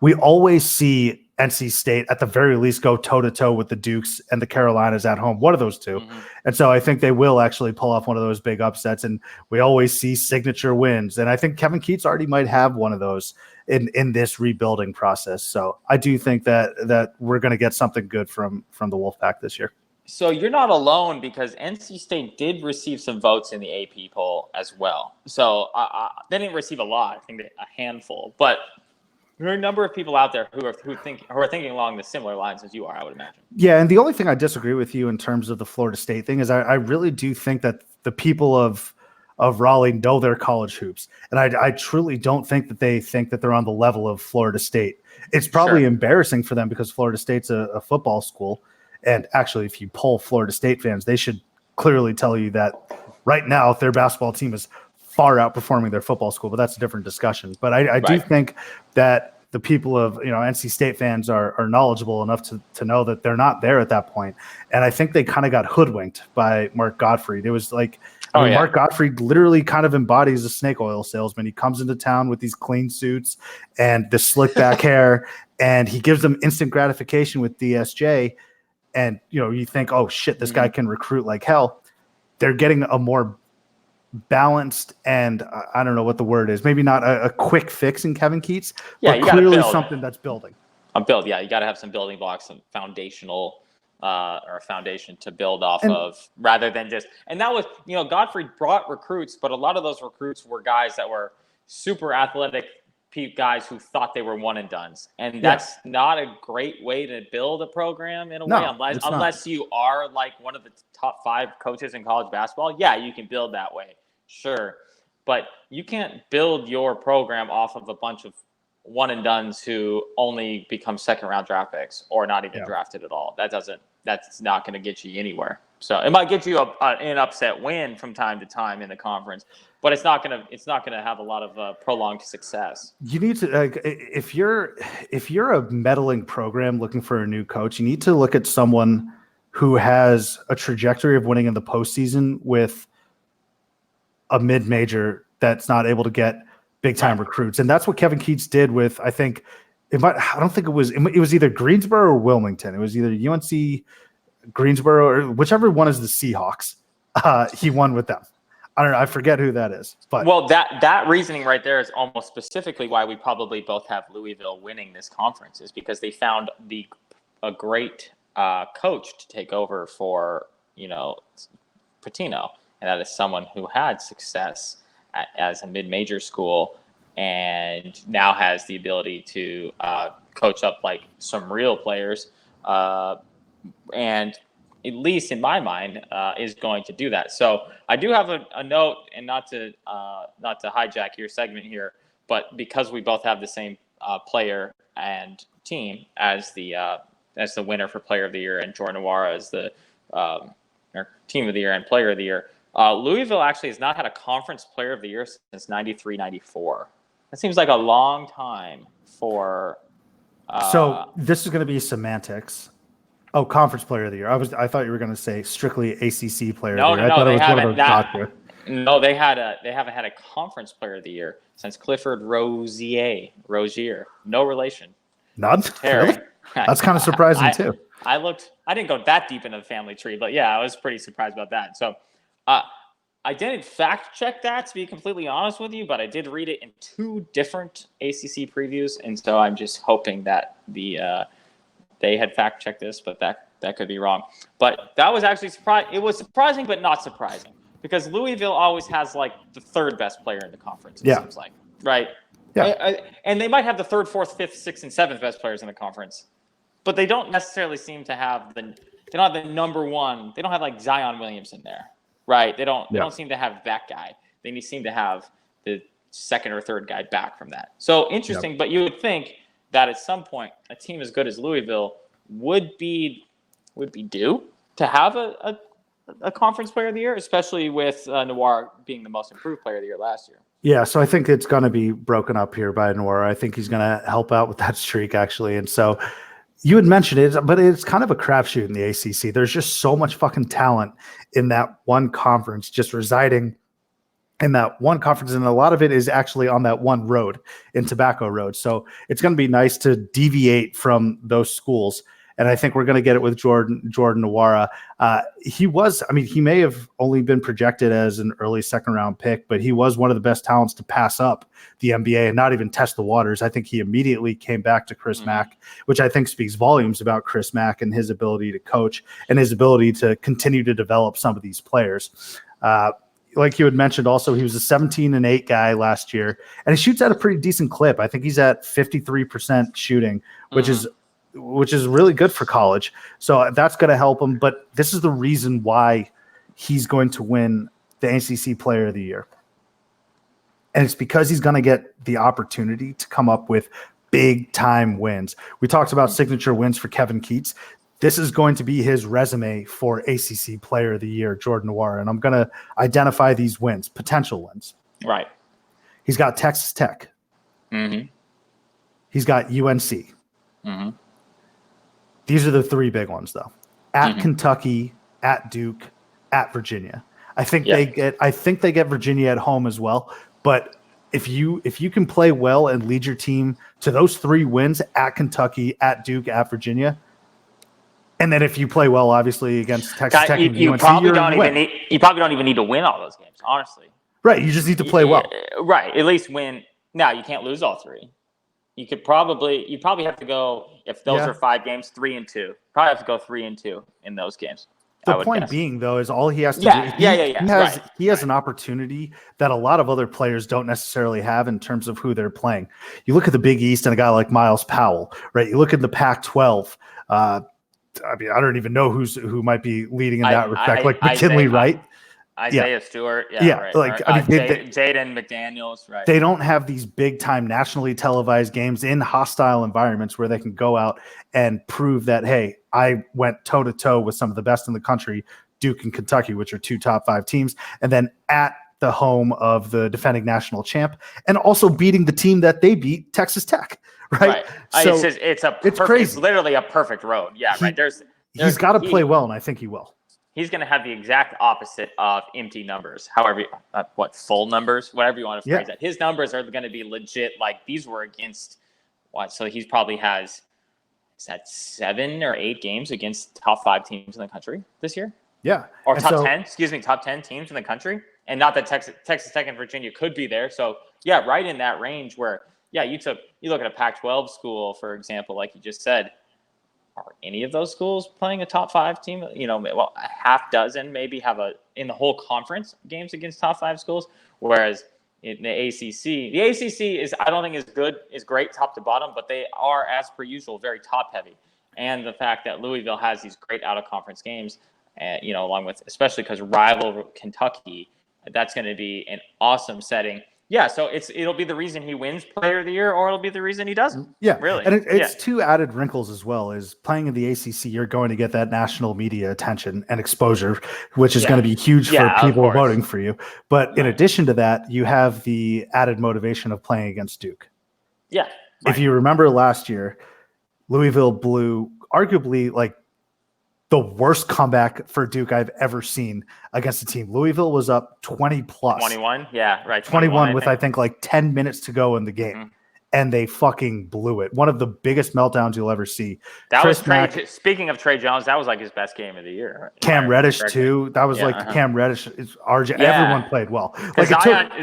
We always see NC State at the very least go toe to toe with the Dukes and the Carolinas at home, one of those two. Mm-hmm. And so I think they will actually pull off one of those big upsets, and we always see signature wins. And I think Kevin Keatts already might have one of those in this rebuilding process. So I do think that we're going to get something good from the Wolfpack this year. So you're not alone, because NC State did receive some votes in the AP poll as well. So they didn't receive a lot, I think a handful, but there are a number of people out there who are thinking along the similar lines as you are, I would imagine. Yeah, and the only thing I disagree with you in terms of the Florida State thing is I really do think that the people of Raleigh know their college hoops, and I truly don't think that they think that they're on the level of Florida State. It's probably embarrassing for them because Florida State's a football school, and actually, if you poll Florida State fans, they should clearly tell you that right now their basketball team is far outperforming their football school, but that's a different discussion. But I do think that the people of NC State fans are knowledgeable enough to know that they're not there at that point. And I think they kind of got hoodwinked by Mark Gottfried. It was like Mark Gottfried literally kind of embodies a snake oil salesman. He comes into town with these clean suits and the slick back hair, and he gives them instant gratification with DSJ. And you think, oh shit, this guy can recruit like hell. They're getting a more balanced, and I don't know what the word is. Maybe not a quick fix in Kevin Keatts, but clearly something that's building. You got to have some building blocks, some foundational or a foundation to build off of, rather than just. And that was, Godfrey brought recruits, but a lot of those recruits were guys that were super athletic guys who thought they were one and dones, and that's not a great way to build a program in a way, unless you are like one of the top 5 coaches in college basketball. Yeah, you can build that way, sure, but you can't build your program off of a bunch of one and dones who only become second round draft picks or not even drafted at all. That that's not going to get you anywhere. So it might get you an upset win from time to time in the conference, but it's not gonna have a lot of prolonged success. You need to if you're a meddling program looking for a new coach, you need to look at someone who has a trajectory of winning in the postseason with a mid-major that's not able to get big-time recruits, and that's what Kevin Keats did with. I don't think it was either Greensboro or Wilmington. It was either UNC, Greensboro, or whichever one is the Seahawks. He won with them. I don't know. I forget who that is. But well, that reasoning right there is almost specifically why we probably both have Louisville winning this conference, is because they found a great coach to take over for Pitino, and that is someone who had success as a mid-major school and now has the ability to coach up like some real players. And at least in my mind, is going to do that. So I do have a note, and not to hijack your segment here, but because we both have the same player and team as the winner for Player of the Year, and Jordan Nwora as the Team of the Year and Player of the Year, Louisville actually has not had a Conference Player of the Year since 93-94. That seems like a long time for. So this is going to be semantics. Oh, Conference Player of the Year. I thought you were going to say strictly ACC Player of the Year. I thought it was one of those gotcha. No, they haven't had a Conference Player of the Year since Clifford Rozier. No relation. None? Really? That's kind of surprising too. I didn't go that deep into the family tree, but yeah, I was pretty surprised about that. So I didn't fact check that, to be completely honest with you, but I did read it in 2 different ACC previews, and so I'm just hoping that they had fact checked this, but that could be wrong. But that was actually surprising. It was surprising, but not surprising, because Louisville always has like the 3rd best player in the conference. It seems like, right? Yeah. And they might have the 3rd, 4th, 5th, 6th, and 7th best players in the conference, but they don't necessarily seem to have they don't have the number one. They don't have like Zion Williamson there, right? They don't seem to have that guy. They seem to have the 2nd or 3rd guy back from that. So interesting, but you would think that at some point a team as good as Louisville would be due to have a Conference Player of the Year, especially with Nwora being the most improved Player of the Year last year. Yeah, so I think it's going to be broken up here by Nwora. I think he's going to help out with that streak, actually. And so you had mentioned it, but it's kind of a crapshoot in the ACC. There's just so much fucking talent in that one conference, just residing in that one conference, and a lot of it is actually on that one road, in Tobacco Road. So it's going to be nice to deviate from those schools, and I think we're going to get it with Jordan Nwora. He may have only been projected as an early 2nd round pick, but he was one of the best talents to pass up the NBA and not even test the waters. I think he immediately came back to Chris Mack, which I think speaks volumes about Chris Mack and his ability to coach and his ability to continue to develop some of these players. Like you had mentioned, also, he was a 17-8 guy last year, and he shoots at a pretty decent clip. I think he's at 53% shooting, which is really good for college. So that's going to help him. But this is the reason why he's going to win the ACC Player of the Year. And it's because he's going to get the opportunity to come up with big-time wins. We talked about signature wins for Kevin Keats. This is going to be his resume for ACC Player of the Year, Jordan Nwora. And I'm going to identify these wins, potential wins. Right. He's got Texas Tech. Mm-hmm. He's got UNC. Mm-hmm. These are the 3 big ones, though. At Kentucky, at Duke, at Virginia. I think they get Virginia at home as well. But if you can play well and lead your team to those 3 wins at Kentucky, at Duke, at Virginia, and then if you play well, obviously against Texas Tech and UNC, probably don't even need to win all those games, honestly. Right, you just need to play well. Right, at least win. Now you can't lose all 3. You probably have to go, if those are 5 games, 3-2. Probably have to go 3-2 in those games. The point being, though, is all he has to do. He has an opportunity that a lot of other players don't necessarily have in terms of who they're playing. You look at the Big East and a guy like Miles Powell, right? You look at the Pac-12. I don't even know who might be leading in that respect, like McKinley, right? Isaiah Stewart. Yeah, Yeah, right. like, Or, I mean, Jaden McDaniels. Right. they don't have these big time nationally televised games in hostile environments where they can go out and prove that, hey, I went toe to toe with some of the best in the country, Duke and Kentucky, which are two top 5 teams, and then at the home of the defending national champ, and also beating the team that they beat, Texas Tech, right? So it's crazy. It's literally a perfect road. Yeah, right. He's got to play well, and I think he will. He's going to have the exact opposite of empty numbers. However, full numbers, whatever you want to phrase that. His numbers are going to be legit. Like these were against what? So he's probably has 7 or 8 games against top 5 teams in the country this year. Yeah, or top 10. Excuse me, top 10 teams in the country, and not that Texas Tech and Virginia could be there. So yeah, right in that range where you look at a Pac-12 school, for example, like you just said. Are any of those schools playing a top 5 team? A half dozen maybe have in the whole conference games against top 5 schools. Whereas in the ACC is, I don't think is great top to bottom, but they are, as per usual, very top heavy. And the fact that Louisville has these great out of conference games, along with, especially because rival Kentucky, that's going to be an awesome setting. Yeah, so it'll be the reason he wins Player of the Year, or it'll be the reason he doesn't. Yeah, really. And it's 2 added wrinkles as well. Is playing in the ACC, you're going to get that national media attention and exposure, which is going to be huge for people voting for you. But in addition to that, you have the added motivation of playing against Duke. Yeah. Right. If you remember last year, Louisville blew arguably like the worst comeback for Duke I've ever seen against a team. Louisville was up 20 plus. 21, yeah, right. 21 with, I think, like 10 minutes to go in the game. Mm-hmm. And they fucking blew it. One of the biggest meltdowns you'll ever see. That was speaking of Trey Jones, that was like his best game of the year. Cam Reddish, too. That was the Cam Reddish. RJ, everyone played well. Like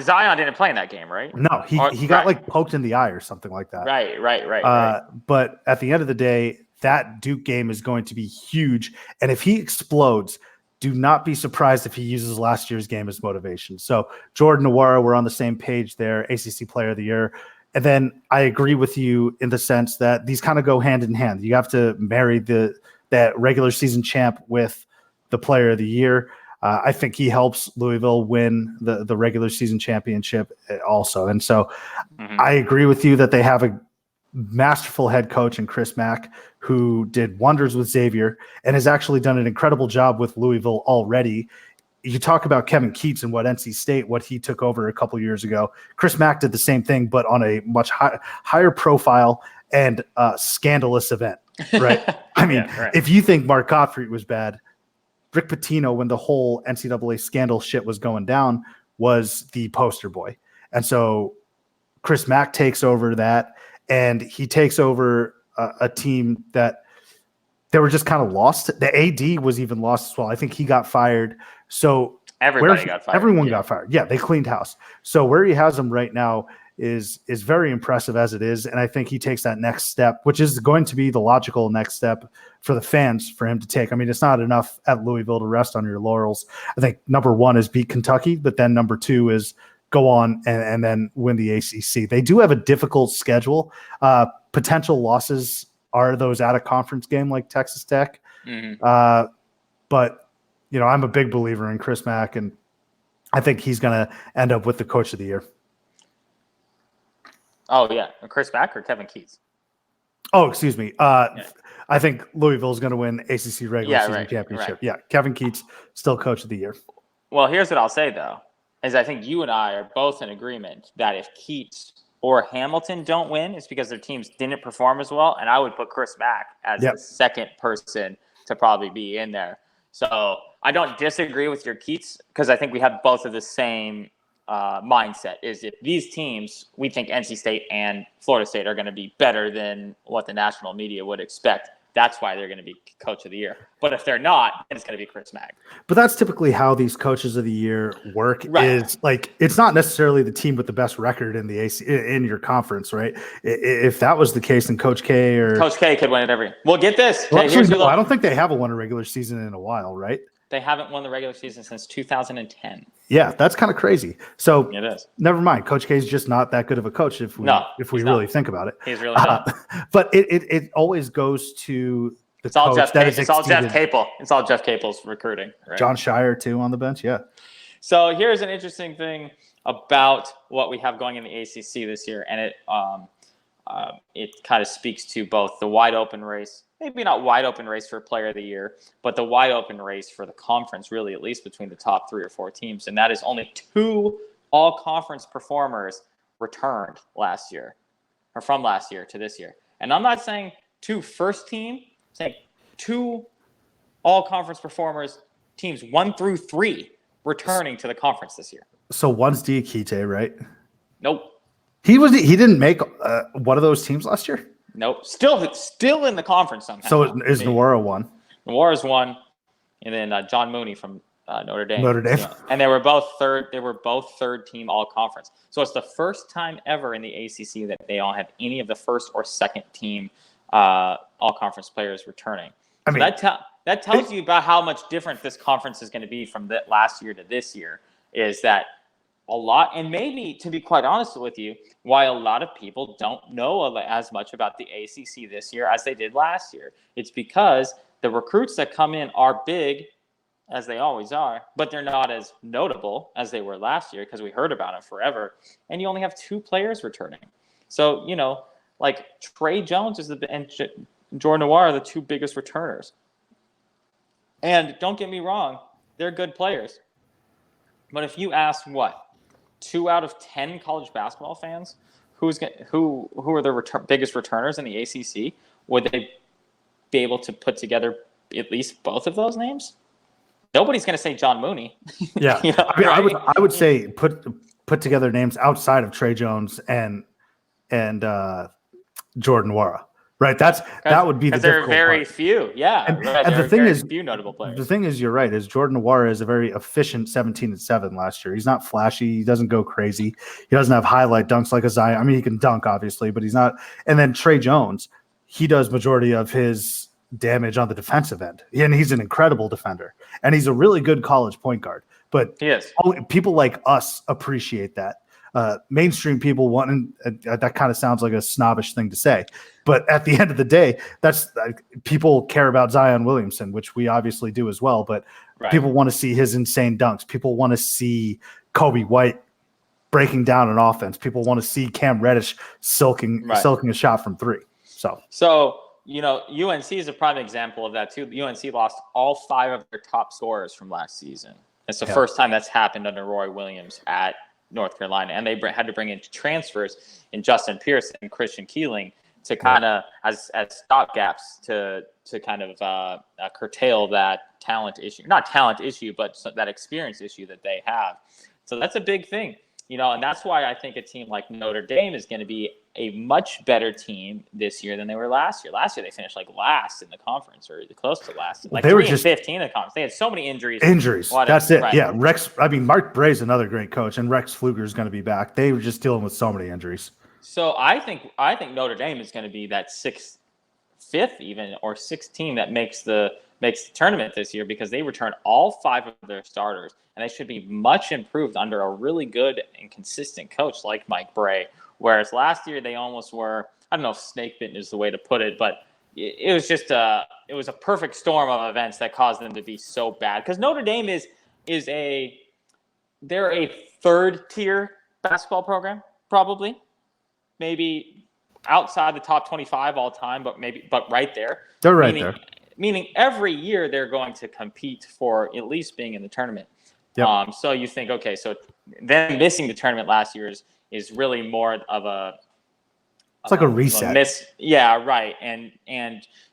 Zion didn't play in that game, right? No, he got like poked in the eye or something like that. Right. But at the end of the day, that Duke game is going to be huge. And if he explodes, do not be surprised if he uses last year's game as motivation. So Jordan Nwora, we're on the same page there, ACC Player of the Year. And then I agree with you in the sense that these kind of go hand in hand. You have to marry that regular season champ with the Player of the Year. I think he helps Louisville win the regular season championship also. And so I agree with you that they have a masterful head coach in Chris Mack, who did wonders with Xavier and has actually done an incredible job with Louisville already. You talk about Kevin Keatts and what he took over a couple years ago. Chris Mack did the same thing, but on a much higher profile and scandalous event, right? I mean, if you think Mark Gottfried was bad, Rick Pitino, when the whole NCAA scandal shit was going down, was the poster boy. And so Chris Mack takes over that, and he takes over a team that they were just kind of lost. The AD was even lost as well. I think he got fired. So everyone got fired. Yeah, they cleaned house. So where he has them right now is very impressive as it is. And I think he takes that next step, which is going to be the logical next step for the fans for him to take. I mean, it's not enough at Louisville to rest on your laurels. I think number 1 is beat Kentucky, but then number 2 is go on and then win the ACC. They do have a difficult schedule. Potential losses are those out of conference game like Texas Tech. But I'm a big believer in Chris Mack, and I think he's going to end up with the Coach of the Year. Oh yeah, Chris Mack or Kevin Keatts? Oh, excuse me. I think Louisville is going to win ACC regular season championship. Right. Yeah, Kevin Keatts still Coach of the Year. Well, here's what I'll say though. Is I think you and I are both in agreement that if Keatts or Hamilton don't win, it's because their teams didn't perform as well. And I would put Chris Mack as the second person to probably be in there. So I don't disagree with your Keatts, because I think we have both of the same mindset. Is if these teams, we think NC State and Florida State are going to be better than what the national media would expect. That's why they're going to be Coach of the Year. But if they're not, then it's going to be Chris Mack. But that's typically how these Coaches of the Year work. Is like, it's not necessarily the team with the best record in the in your conference, right? If that was the case, then Coach K could win it every. Well, get this. Well, actually, I don't think they haven't won a regular season in a while, right? They haven't won the regular season since 2010. Yeah, that's kind of crazy. So it is. Never mind. Coach K is just not that good of a coach if we really think about it. He's really not. But it always goes to the it's all coach Jeff that is It's all Jeff Capel. It's all Jeff Capel's recruiting. Right? John Shire too on the bench. Yeah. So here's an interesting thing about what we have going in the ACC this year, and it kind of speaks to both the wide open race, maybe not wide open race for Player of the Year, but the wide open race for the conference, really, at least between the top 3 or 4 teams, and that is only 2 all-conference performers returned last year, or from last year to this year. And I'm not saying 2 first team, I'm saying 2 all-conference performers, teams 1 through 3, returning to the conference this year. So one's Diakite, right? Nope. He didn't make one of those teams last year. Nope. Still in the conference somehow. So is Nuora one? Nuora's one, and then John Mooney from Notre Dame. Notre Dame. Yeah. And they were both third team all conference. So it's the first time ever in the ACC that they all have any of the first or second team all conference players returning. I mean, that tells you about how much different this conference is going to be from that last year to this year. Is that a lot, and maybe, to be quite honest with you, why a lot of people don't know as much about the ACC this year as they did last year. It's because the recruits that come in are big, as they always are, but they're not as notable as they were last year because we heard about them forever, and you only have 2 players returning. So, like Trey Jones and Jordan Noir are the 2 biggest returners. And don't get me wrong, they're good players. But if you ask 2 out of 10 college basketball fans who are the biggest returners in the ACC, would they be able to put together at least both of those names? Nobody's going to say John Mooney. Yeah, right? I would say put together names outside of Trey Jones and Jordan Wara. Right, that would be the difficult there are very part. Few, yeah. And the thing is, few notable players. The thing is, you're right. Is Jordan Wara is a very efficient 17-7 last year. He's not flashy. He doesn't go crazy. He doesn't have highlight dunks like a Zion. I mean, he can dunk obviously, but he's not. And then Trey Jones, he does majority of his damage on the defensive end, and he's an incredible defender, and he's a really good college point guard. But he is. People like us appreciate that. Mainstream people want, and that kind of sounds like a snobbish thing to say, but at the end of the day, that's people care about Zion Williamson, which we obviously do as well. But people want to see his insane dunks. People want to see Kobe White breaking down an offense. People want to see Cam Reddish silking a shot from 3. So UNC is a prime example of that too. UNC lost all 5 of their top scorers from last season. It's the first time that's happened under Roy Williams at North Carolina, and they had to bring in transfers in Justin Pierce and Christian Keeling to kind of as stopgaps to kind of curtail that not talent issue, but that experience issue that they have. So that's a big thing, and that's why I think a team like Notre Dame is going to be a much better team this year than they were last year. Last year they finished like last in the conference, or close to last. Like they were just 15 in the conference. They had so many injuries. That's it. Right. Yeah, Rex. I mean, Mark Bray's another great coach, and Rex Pfluger is going to be back. They were just dealing with so many injuries. So I think Notre Dame is going to be that 5th even or 6th team that makes the tournament this year, because they return all 5 of their starters, and they should be much improved under a really good and consistent coach like Mike Bray. Whereas last year they almost were, I don't know if snake bitten is the way to put it, but it was just a perfect storm of events that caused them to be so bad. Because Notre Dame they're a 3rd tier basketball program, probably, maybe outside the top 25 all time, but right there. They're right there. Meaning every year they're going to compete for at least being in the tournament. Yep. So you think, okay, so them missing the tournament last year is really more of it's like a reset. Yeah, right. And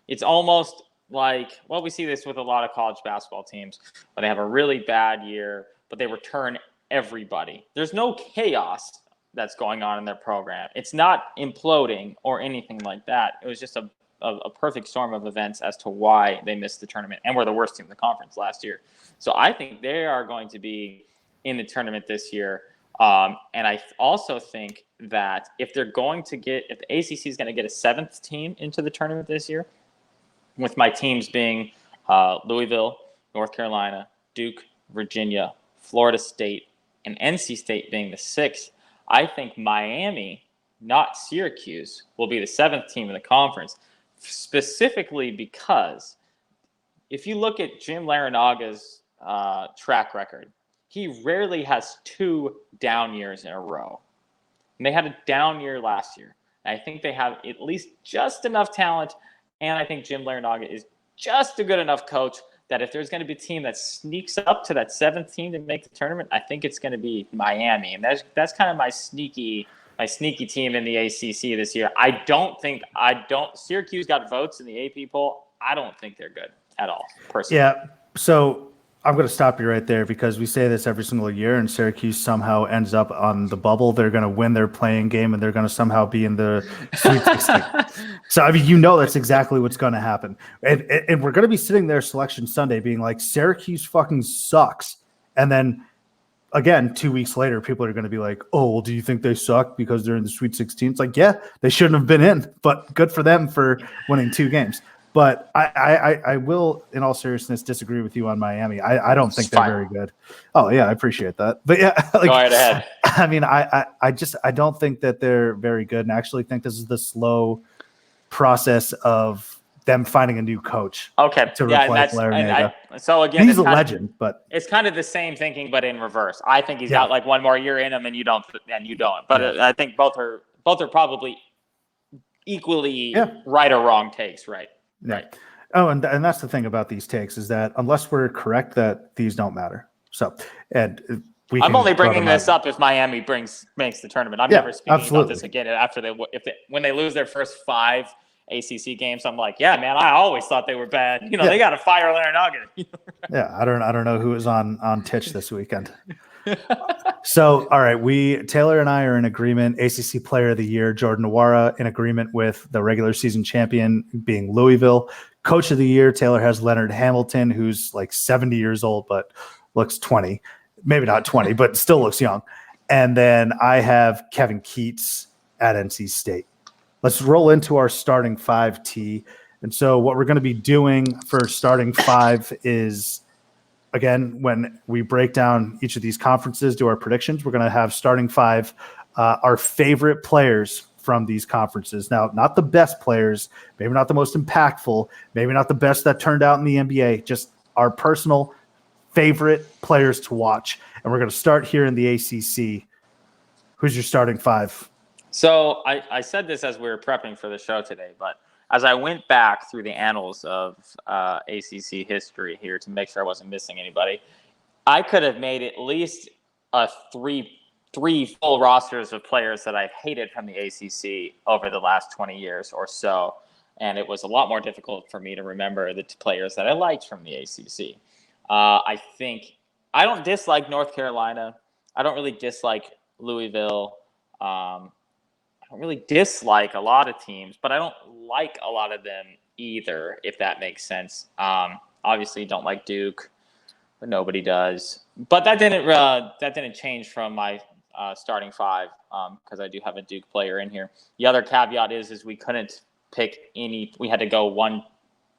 it's almost like, well, we see this with a lot of college basketball teams where they have a really bad year, but they return everybody. There's no chaos that's going on in their program. It's not imploding or anything like that. It was just a perfect storm of events as to why they missed the tournament and were the worst team in the conference last year. So I think they are going to be in the tournament this year. And I also think that if the ACC is going to get a 7th team into the tournament this year, with my teams being Louisville, North Carolina, Duke, Virginia, Florida State, and NC State being the 6th, I think Miami, not Syracuse, will be the 7th team in the conference, specifically because if you look at Jim Laranaga's track record, he rarely has 2 down years in a row. And they had a down year last year. And I think they have at least just enough talent, and I think Jim Larranaga is just a good enough coach that if there's going to be a team that sneaks up to that 7th team to make the tournament, I think it's going to be Miami. And that's kind of my sneaky team in the ACC this year. Syracuse got votes in the AP poll. I don't think they're good at all, personally. Yeah. So I'm going to stop you right there because we say this every single year, and Syracuse somehow ends up on the bubble. They're going to win their playing game, and they're going to somehow be in the Sweet 16. So, I mean, that's exactly what's going to happen. And we're going to be sitting there Selection Sunday being like, Syracuse fucking sucks. And then, again, 2 weeks later, people are going to be like, oh, well, do you think they suck because they're in the Sweet 16? It's like, yeah, they shouldn't have been in, but good for them for winning 2 games. But I will, in all seriousness, disagree with you on Miami. I don't think they're very good. Oh, yeah, I appreciate that. But, yeah. Go right ahead. I mean, I don't think that they're very good, and I actually think this is the slow process of them finding a new coach. Okay. To replace Larranaga. So, again, he's a legend, but it's kind of the same thinking, but in reverse. I think he's got like 1 more year in him, and you don't. But I think both are probably equally right or wrong takes, right? Yeah. Right. Oh, and that's the thing about these takes is that unless we're correct, that these don't matter. So, and I'm only bringing this up if Miami makes the tournament. I'm never speaking about this again after when they lose their first 5 ACC games. I'm like, yeah, man, I always thought they were bad. They got to fire Larranaga. Yeah, I don't know who was on TICH this weekend. So, all right, Taylor and I are in agreement. ACC Player of the Year, Jordan Nwora, in agreement with the regular season champion being Louisville. Coach of the Year, Taylor has Leonard Hamilton, who's like 70 years old but looks 20. Maybe not 20, but still looks young. And then I have Kevin Keats at NC State. Let's roll into our starting 5, T. And so what we're going to be doing for starting 5 is, again, when we break down each of these conferences, do our predictions, we're going to have starting 5, our favorite players from these conferences. Now, not the best players, maybe not the most impactful, maybe not the best that turned out in the NBA, just our personal favorite players to watch. And we're going to start here in the ACC. Who's your starting 5? So I said this as we were prepping for the show today, but as I went back through the annals of ACC history here to make sure I wasn't missing anybody, I could have made at least three full rosters of players that I've hated from the ACC over the last 20 years or so. And it was a lot more difficult for me to remember the players that I liked from the ACC. I think I don't dislike North Carolina. I don't really dislike Louisville. I don't really dislike a lot of teams, but I don't like a lot of them either, if that makes sense. Obviously, don't like Duke, but nobody does. But that didn't change from my starting 5 because I do have a Duke player in here. The other caveat is we couldn't pick any. We had to go 1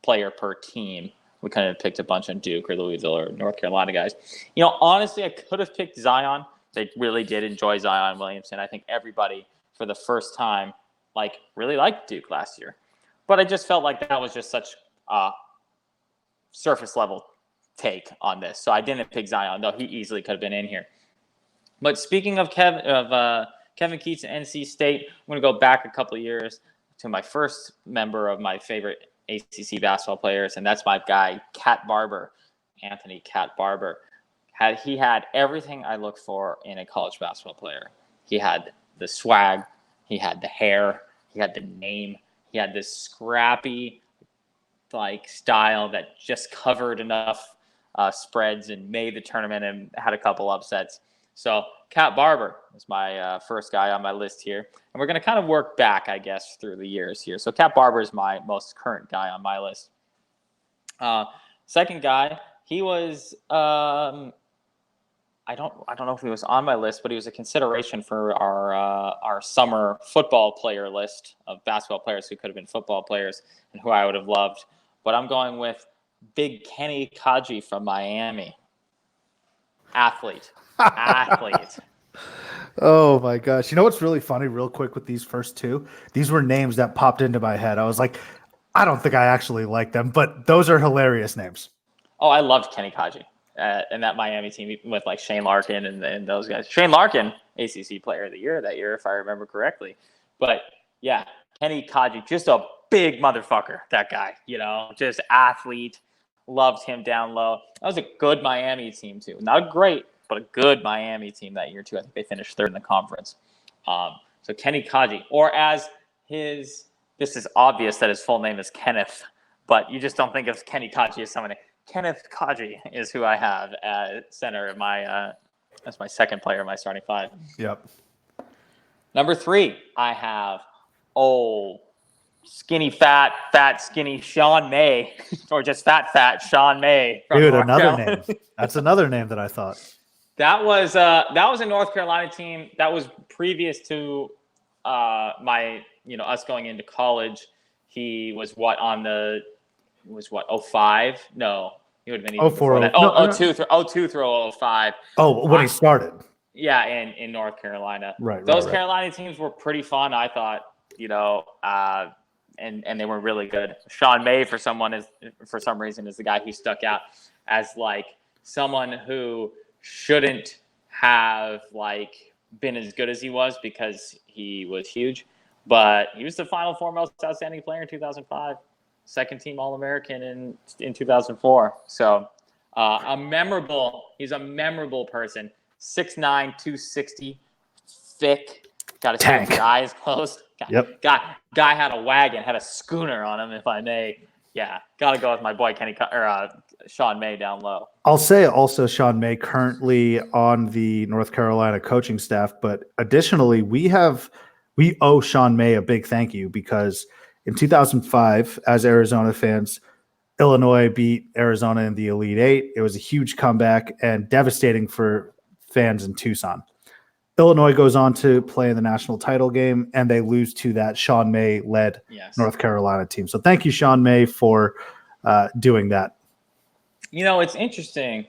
player per team. We couldn't have picked a bunch of Duke or Louisville or North Carolina guys. Honestly, I could have picked Zion. They really did enjoy Zion Williamson. I think everybody, for the first time, really liked Duke last year. But I just felt like that was just such a surface level take on this. So I didn't pick Zion, though he easily could have been in here. But speaking of Kevin Keats and NC State, I'm going to go back a couple of years to my first member of my favorite ACC basketball players, and that's my guy, Anthony Cat Barber. He had everything I look for in a college basketball player. He had the swag, he had the hair, he had the name, he had this scrappy style that just covered enough spreads and made the tournament and had a couple upsets. So Cat Barber is my first guy on my list here. And we're going to kind of work back, I guess, through the years here. So Cat Barber is my most current guy on my list. Second guy, he was I don't know if he was on my list, but he was a consideration for our summer football player list of basketball players who could have been football players and who I would have loved. But I'm going with Big Kenny Kaji from Miami. Athlete. Oh my gosh. You know what's really funny real quick with these first 2? These were names that popped into my head. I was like, I don't think I actually like them, but those are hilarious names. Oh, I loved Kenny Kaji. and that Miami team with like Shane Larkin and those guys. Shane Larkin, ACC Player of the Year that year, if I remember correctly. But yeah, Kenny Kaji, just a big motherfucker. That guy, just athlete. Loved him down low. That was a good Miami team too. Not great, but a good Miami team that year too. I think they finished third in the conference. So Kenny Kaji, or as this is obvious that his full name is Kenneth, but you just don't think of Kenny Kaji as someone. Kenneth Kaji is who I have at center of my that's my second player in my starting five. Yep. Number 3, I have skinny fat skinny Sean May, or just fat Sean May. Dude, another name. That's another name that I thought. That was a North Carolina team that was previous to my us going into college. He was 05? No, he would have been even 04. before that. 02 through 05. Oh, when he started. Yeah, in North Carolina. Right. Those Carolina teams were pretty fun, I thought. And they were really good. Sean May, for some reason, is the guy who stuck out as like someone who shouldn't have like been as good as he was because he was huge, but he was the Final Four most outstanding player in 2005, second team All-American in 2004. So he's a memorable person. 6'9", 260, thick, got his Tank. eyes closed. Yep. Guy had a wagon, had a schooner on him, if I may. Yeah, got to go with my boy Sean May down low. I'll say also Sean May currently on the North Carolina coaching staff, but additionally we owe Sean May a big thank you because in 2005, as Arizona fans, Illinois beat Arizona in the Elite Eight. It was a huge comeback and devastating for fans in Tucson. Illinois goes on to play in the national title game, and they lose to that Sean May-led North Carolina team. So thank you, Sean May, for doing that. It's interesting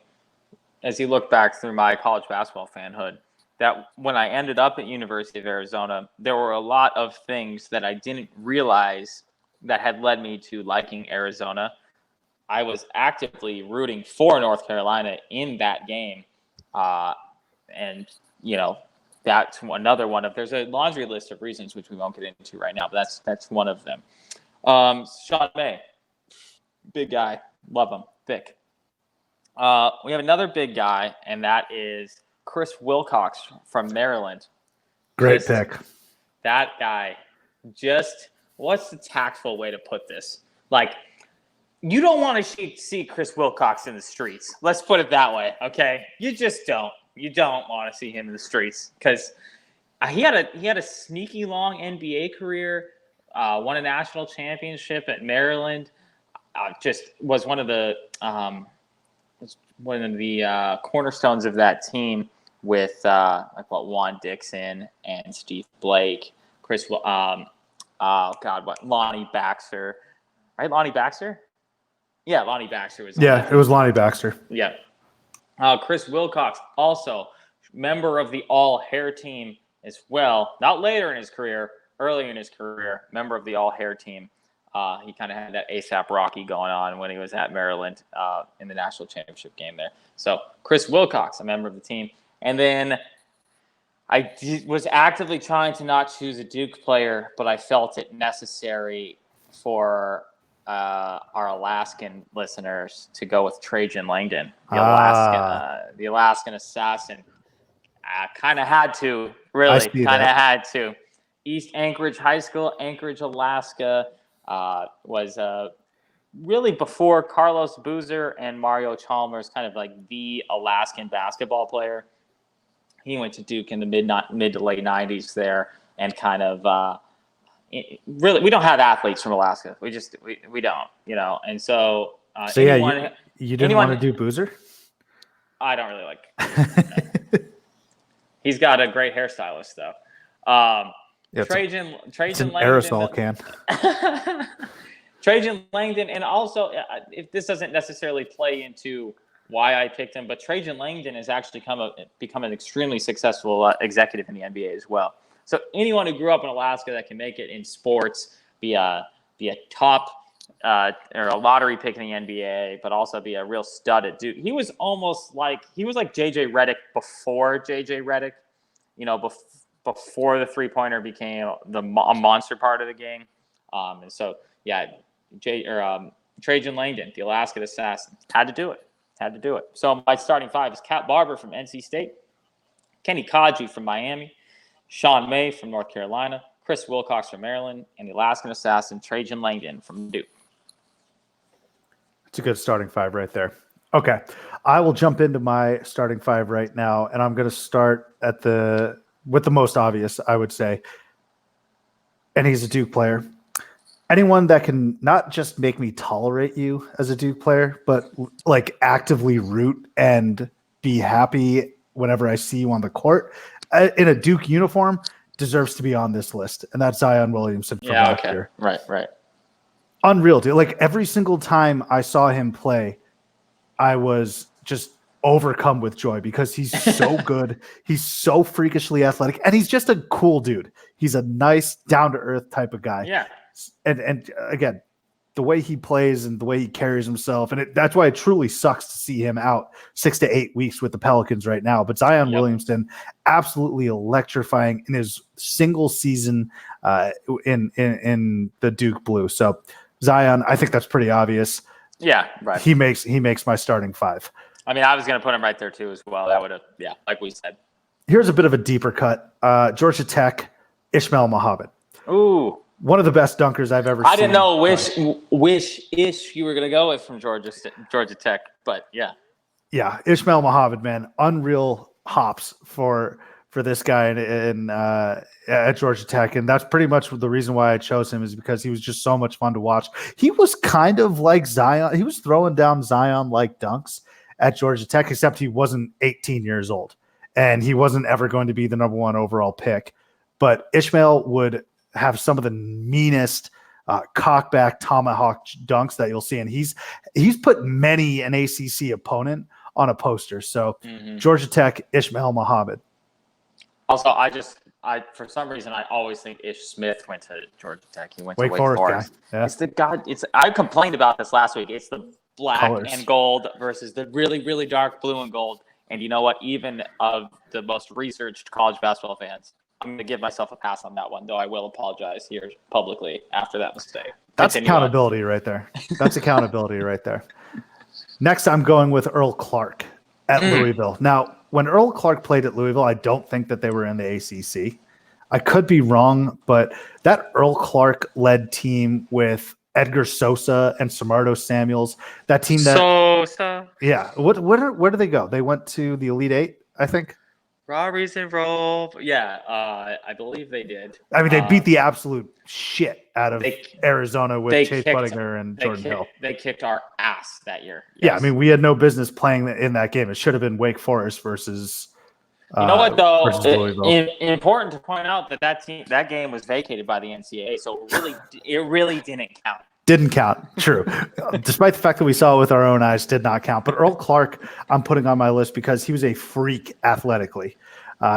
as you look back through my college basketball fanhood that when I ended up at University of Arizona, there were a lot of things that I didn't realize that had led me to liking Arizona. I was actively rooting for North Carolina in that game. That's another one of, there's a laundry list of reasons which we won't get into right now, but that's one of them. Sean May, big guy, love him, thick. We have another big guy, and that is Chris Wilcox from Maryland. Great pick. That guy, what's the tactful way to put this? Like, you don't want to see Chris Wilcox in the streets. Let's put it that way, okay? You just don't. You don't want to see him in the streets because he had a sneaky long NBA career, won a national championship at Maryland, just was one of the cornerstones of that team with Juan Dixon and Steve Blake, Lonnie Baxter, right? Lonnie Baxter? Yeah, Lonnie Baxter was. Yeah, it was Lonnie Baxter. Yeah. Chris Wilcox, also member of the all-hair team as well. Not later in his career, early in his career, member of the all-hair team. He kind of had that ASAP Rocky going on when he was at Maryland in the national championship game there. So Chris Wilcox, a member of the team. And then I was actively trying to not choose a Duke player, but I felt it necessary for our Alaskan listeners to go with Trajan Langdon, the Alaskan assassin. Kind of had to, really, had to. East Anchorage High School, Anchorage, Alaska, was really before Carlos Boozer and Mario Chalmers, kind of like the Alaskan basketball player. He went to Duke in the mid to late 90s there, and kind of really, we don't have athletes from Alaska. We don't, and so. You didn't want to do Boozer? I don't really like. He's got a great hairstylist though. Trajan Langdon, aerosol can. Trajan Langdon, and also if this doesn't necessarily play into why I picked him, but Trajan Langdon has actually become an extremely successful executive in the NBA as well. So anyone who grew up in Alaska that can make it in sports, be a top or a lottery pick in the NBA, but also be a real stud at Duke. He was like JJ Redick before JJ Redick, before the 3-pointer became a monster part of the game. And so yeah, Trajan Langdon, the Alaska assassin, had to do it. So my starting 5 is Cat Barber from NC State, Kenny Kaji from Miami, Sean May from North Carolina, Chris Wilcox from Maryland, and the Alaskan assassin Trajan Langdon from Duke. It's a good starting 5 right there. Okay, I will jump into my starting 5 right now, and I'm going to start with the most obvious, I would say. And he's a Duke player. Anyone that can not just make me tolerate you as a Duke player, but like actively root and be happy whenever I see you on the court in a Duke uniform deserves to be on this list. And that's Zion Williamson from last year. Right. Unreal, dude. Like every single time I saw him play, I was just overcome with joy because he's so good. He's so freakishly athletic, and he's just a cool dude. He's a nice, down-to-earth type of guy. Yeah. And again, the way he plays and the way he carries himself, and that's why it truly sucks to see him out 6 to 8 weeks with the Pelicans right now. But Zion Williamson, absolutely electrifying in his single season in the Duke Blue. So Zion, I think that's pretty obvious. Yeah, right. He makes my starting 5. I mean, I was going to put him right there too as well. That would have, like we said. Here's a bit of a deeper cut. Georgia Tech, Ishmael Mohammed. Ooh. One of the best dunkers I've ever seen. I didn't know which ish you were going to go with from Georgia Tech, but yeah. Yeah, Ishmael Mohammed, man, unreal hops for this guy at Georgia Tech, and that's pretty much the reason why I chose him is because he was just so much fun to watch. He was kind of like Zion. He was throwing down Zion-like dunks at Georgia Tech, except he wasn't 18 years old, and he wasn't ever going to be the number 1 overall pick. But Ishmael would have some of the meanest cockback tomahawk dunks that you'll see, and he's put many an ACC opponent on a poster. So Georgia Tech, Ishmael Mohammed. Also, I for some reason I always think Ish Smith went to Georgia Tech. He went to Wake Forest. Yeah. It's the god. I complained about this last week. It's the black Colors. And gold versus the really, really dark blue and gold. And you know what? Even of the most researched college basketball fans, I'm going to give myself a pass on that one, though I will apologize here publicly after that mistake. That's accountability right there. That's accountability right there. Next, I'm going with Earl Clark at Louisville. Now, when Earl Clark played at Louisville, I don't think that they were in the ACC. I could be wrong, but that Earl Clark-led team with Edgar Sosa and Samardo Samuels, that team that Sosa. Yeah. Where do they go? They went to the Elite Eight, I think. Robbie's enrolled. Yeah, I believe they did. I mean, they beat the absolute shit out of Arizona with Chase Budinger and Jordan Hill. They kicked our ass that year. Yes. Yeah, I mean, we had no business playing in that game. It should have been Wake Forest versus. You know what though? Important to point out that game was vacated by the NCAA, so it really didn't count. Didn't count. True. Despite the fact that we saw it with our own eyes, did not count. But Earl Clark, I'm putting on my list because he was a freak athletically.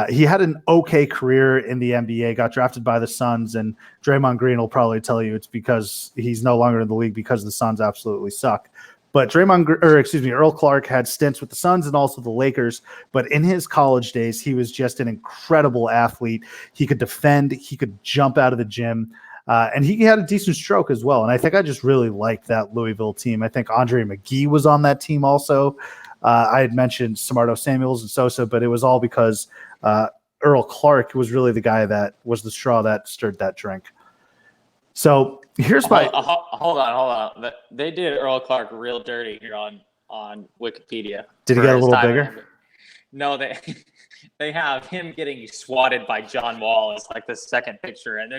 He had an okay career in the NBA, got drafted by the Suns, and Draymond Green will probably tell you it's because he's no longer in the league because the Suns absolutely suck. But Earl Clark had stints with the Suns and also the Lakers. But in his college days, he was just an incredible athlete. He could defend. He could jump out of the gym. And he had a decent stroke as well. And I think I just really liked that Louisville team. I think Andre McGee was on that team also. I had mentioned Samardo Samuels and Sosa, but it was all because Earl Clark was really the guy that was the straw that stirred that drink. So here's my hold on. They did Earl Clark real dirty here on Wikipedia. Did he get a little bigger? No, they have him getting swatted by John Wall as like the second picture, and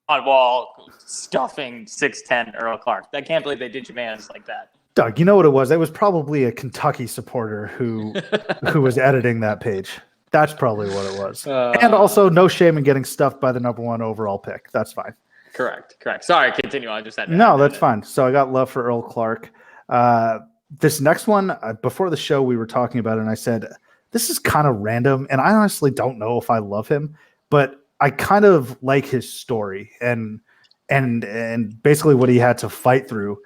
on Wall stuffing 6'10" Earl Clark. I can't believe they did your man's like that. Doug, you know what it was? It was probably a Kentucky supporter who was editing that page. That's probably what it was. And also, no shame in getting stuffed by the number 1 overall pick. That's fine. Correct. Sorry, continue. I just had to. No, that's fine. So I got love for Earl Clark. This next one, before the show, we were talking about it, and I said, this is kind of random, and I honestly don't know if I love him, but I kind of like his story and basically what he had to fight through.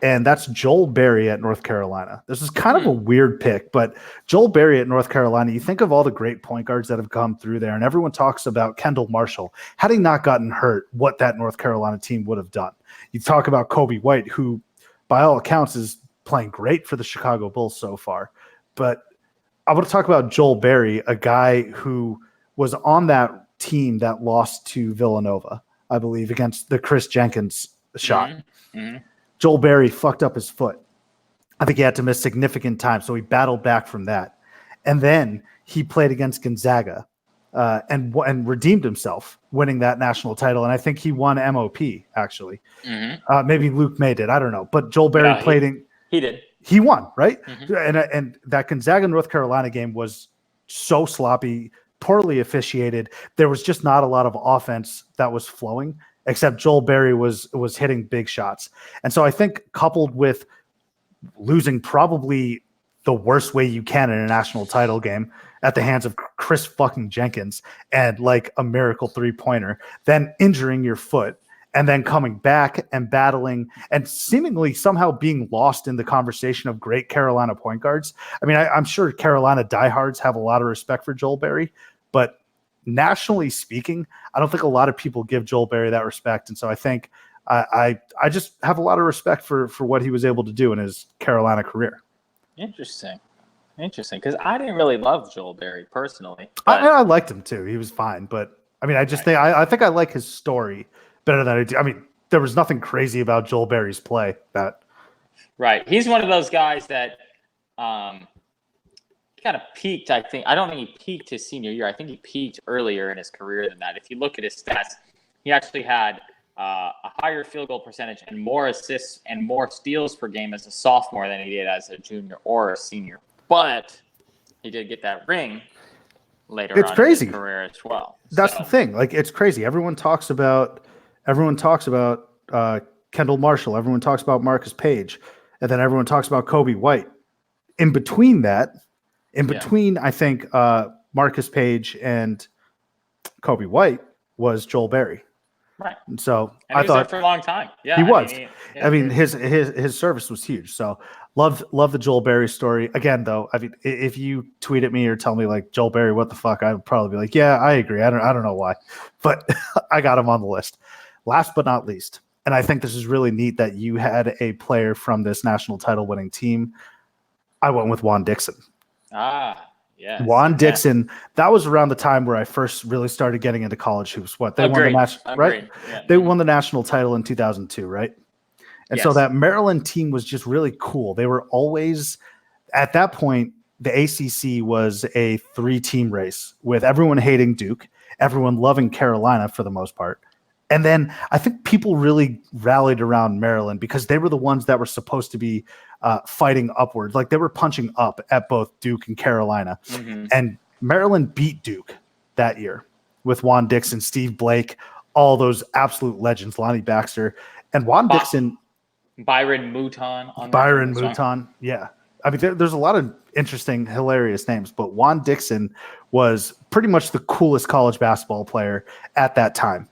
And that's Joel Berry at North Carolina. This is kind of a weird pick, but Joel Berry at North Carolina, you think of all the great point guards that have come through there, and everyone talks about Kendall Marshall. Had he not gotten hurt, what that North Carolina team would have done. You talk about Kobe White, who by all accounts is playing great for the Chicago Bulls so far. But I want to talk about Joel Berry, a guy who was on that team that lost to Villanova, I believe, against the Chris Jenkins shot. Joel Berry fucked up his foot. I think he had to miss significant time, so he battled back from that. And then he played against Gonzaga and redeemed himself, winning that national title. And I think he won MOP, actually. Maybe Luke May did. I don't know. But Joel Berry He did. He won, right? And that Gonzaga North Carolina game was so sloppy, poorly officiated. There was just not a lot of offense that was flowing, except Joel Berry was hitting big shots. And so I think coupled with losing probably the worst way you can in a national title game at the hands of Chris fucking Jenkins and like a miracle 3-pointer, then injuring your foot and then coming back and battling and seemingly somehow being lost in the conversation of great Carolina point guards. I mean, I'm sure Carolina diehards have a lot of respect for Joel Berry, but nationally speaking, I don't think a lot of people give Joel Berry that respect. And so I think I just have a lot of respect for what he was able to do in his Carolina career. Interesting. Because I didn't really love Joel Berry personally. I liked him too. He was fine. But I mean, I just think I think I like his story better than I do. I mean, there was nothing crazy about Joel Berry's play. Right. He's one of those guys that kind of peaked, I think. I don't think he peaked his senior year. I think he peaked earlier in his career than that. If you look at his stats, he actually had a higher field goal percentage and more assists and more steals per game as a sophomore than he did as a junior or a senior. But he did get that ring later on in his career as well. That's the thing. Like, it's crazy. Everyone talks about Kendall Marshall. Everyone talks about Marcus Page. And then everyone talks about Kobe White. In between, I think Marcus Page and Kobe White was Joel Berry. Right. And so and he was there for a long time. Yeah. He was. I mean, his service was huge. So love the Joel Berry story. Again, though, I mean, if you tweet at me or tell me like Joel Berry, what the fuck, I would probably be like, yeah, I agree. I don't know why, but I got him on the list. Last but not least, and I think this is really neat that you had a player from this national title winning team. I went with Juan Dixon. Yeah. Juan Dixon, that was around the time where I first really started getting into college hoops. Won the national, right? Yeah. They won the national title in 2002, right? And so that Maryland team was just really cool. They were always, at that point, the ACC was a 3-team race with everyone hating Duke, everyone loving Carolina for the most part. And then I think people really rallied around Maryland because they were the ones that were supposed to be fighting upward. Like they were punching up at both Duke and Carolina. And Maryland beat Duke that year with Juan Dixon, Steve Blake, all those absolute legends, Lonnie Baxter. And Juan Dixon. Byron Mouton. Mouton. Yeah. I mean, there's a lot of interesting, hilarious names, but Juan Dixon was pretty much the coolest college basketball player at that time.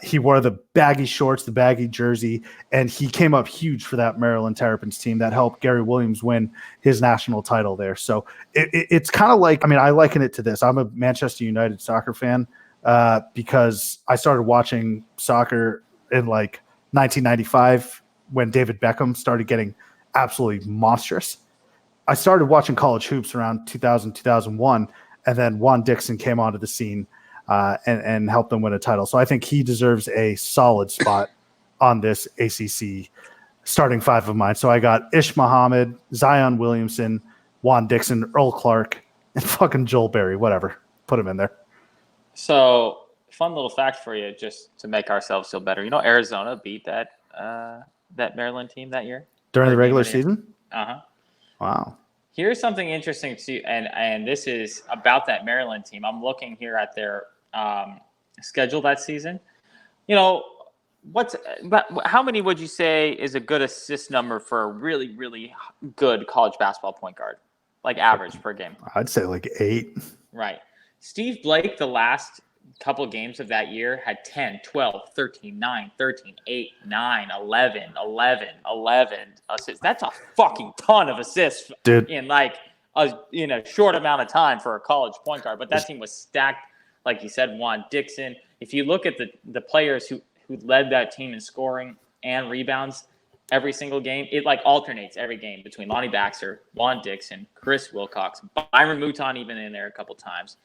He wore the baggy shorts, the baggy jersey, and he came up huge for that Maryland Terrapins team that helped Gary Williams win his national title there. So it's kind of like, I mean, I liken it to this. I'm a Manchester United soccer fan because I started watching soccer in like 1995 when David Beckham started getting absolutely monstrous. I started watching college hoops around 2000, 2001, and then Juan Dixon came onto the scene and help them win a title. So I think he deserves a solid spot on this ACC starting 5 of mine. So I got Ish Muhammad, Zion Williamson, Juan Dixon, Earl Clark, and fucking Joel Berry. Whatever. Put him in there. So fun little fact for you, just to make ourselves feel better. You know, Arizona beat that Maryland team that year? During the regular season? Uh-huh. Wow. Here's something interesting to and this is about that Maryland team. I'm looking here at their schedule that season. You know, how many would you say is a good assist number for a really, really good college basketball point guard? Like average per game? I'd say like 8. Right. Steve Blake, the last couple games of that year had 10, 12, 13, 9, 13, 8, 9, 11, 11, 11 assists. That's a fucking ton of assists Dude. in like a short amount of time for a college point guard. But that team was stacked, like you said, Juan Dixon. If you look at the players who led that team in scoring and rebounds every single game, it like alternates every game between Lonnie Baxter, Juan Dixon, Chris Wilcox, Byron Mouton even in there a couple times.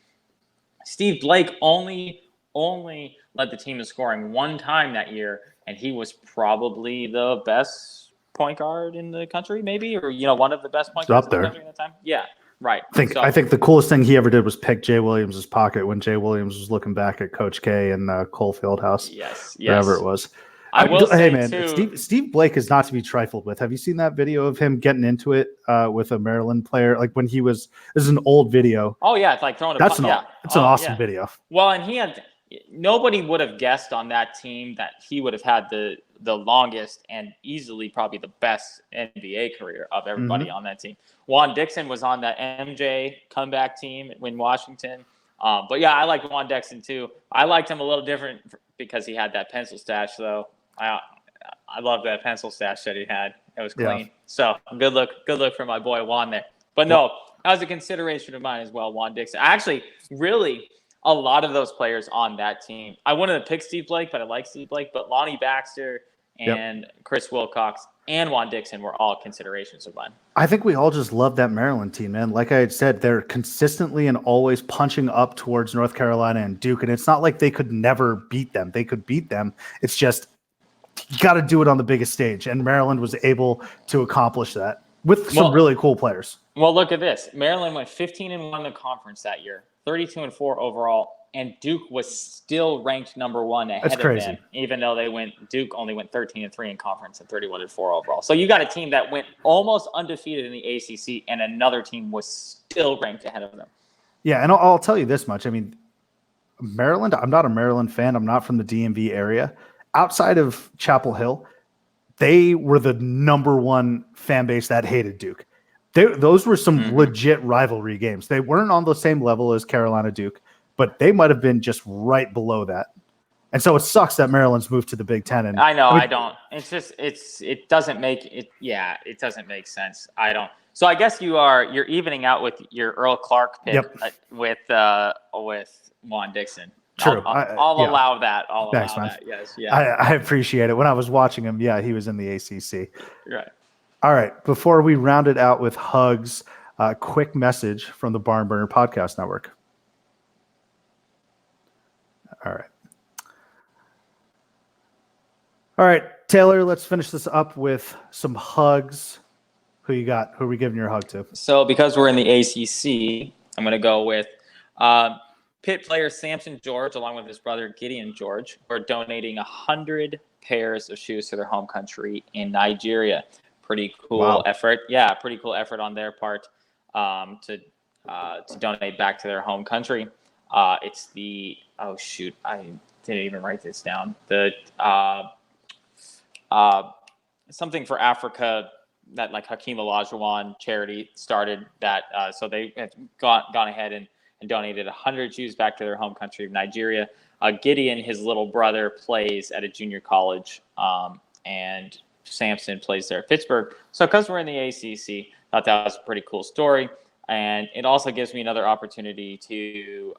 Steve Blake only led the team in scoring one time that year, and he was probably the best point guard in the country, maybe, or one of the best point guards in the country at the time. Yeah, right. I think the coolest thing he ever did was pick Jay Williams' pocket when Jay Williams was looking back at Coach K in Cole Fieldhouse. Yes, wherever it was. I will say, man, too, Steve Blake is not to be trifled with. Have you seen that video of him getting into it with a Maryland player? Like when he was, this is an old video. Oh yeah, it's like throwing a That's an awesome video. Well, and nobody would have guessed on that team that he would have had the longest and easily probably the best NBA career of everybody on that team. Juan Dixon was on that MJ comeback team in Washington. But yeah, I liked Juan Dixon too. I liked him a little different because he had that pencil stash, though. I love that pencil stash that he had. It was clean. Yeah. So good look for my boy Juan there. But no, that was a consideration of mine as well, Juan Dixon. Actually, really, a lot of those players on that team. I wanted to pick Steve Blake, but I like Steve Blake. But Lonnie Baxter and Chris Wilcox and Juan Dixon were all considerations of mine. I think we all just love that Maryland team, man. Like I had said, they're consistently and always punching up towards North Carolina and Duke. And it's not like they could never beat them. They could beat them. It's just you got to do it on the biggest stage. And Maryland was able to accomplish that with some really cool players. Well, look at this. Maryland went 15-1 in the conference that year, 32-4 overall. And Duke was still ranked number one ahead of them, even though Duke only went 13-3 in conference and 31-4 overall. So you got a team that went almost undefeated in the ACC, and another team was still ranked ahead of them. Yeah, and I'll tell you this much. I mean, Maryland, I'm not a Maryland fan. I'm not from the DMV area. Outside of Chapel Hill, they were the number one fan base that hated Duke. Those were some legit rivalry games. They weren't on the same level as Carolina Duke, but they might have been just right below that. And so it sucks that Maryland's moved to the Big Ten. And I know, I don't. It's just it doesn't make it. Yeah, it doesn't make sense. I don't. So I guess you're evening out with your Earl Clark pick with Juan Dixon. True. I'll allow that. Thanks, allow man. that. Yes. Yeah. I appreciate it. When I was watching him, he was in the ACC. Right. All right. Before we round it out with hugs, quick message from the Barn Burner Podcast Network. All right, Taylor, let's finish this up with some hugs. Who you got? Who are we giving your hug to? So because we're in the ACC, I'm going to go with Pitt player Samson George, along with his brother Gideon George, who are donating 100 pairs of shoes to their home country in Nigeria. Pretty cool effort. Yeah, pretty cool effort on their part to donate back to their home country. It's the I didn't even write this down. The something for Africa that like Hakeem Olajuwon charity started that. So they have gone ahead and donated 100 shoes back to their home country of Nigeria. Gideon, his little brother, plays at a junior college, and Samson plays there at Pittsburgh. So because we're in the ACC, I thought that was a pretty cool story. And it also gives me another opportunity to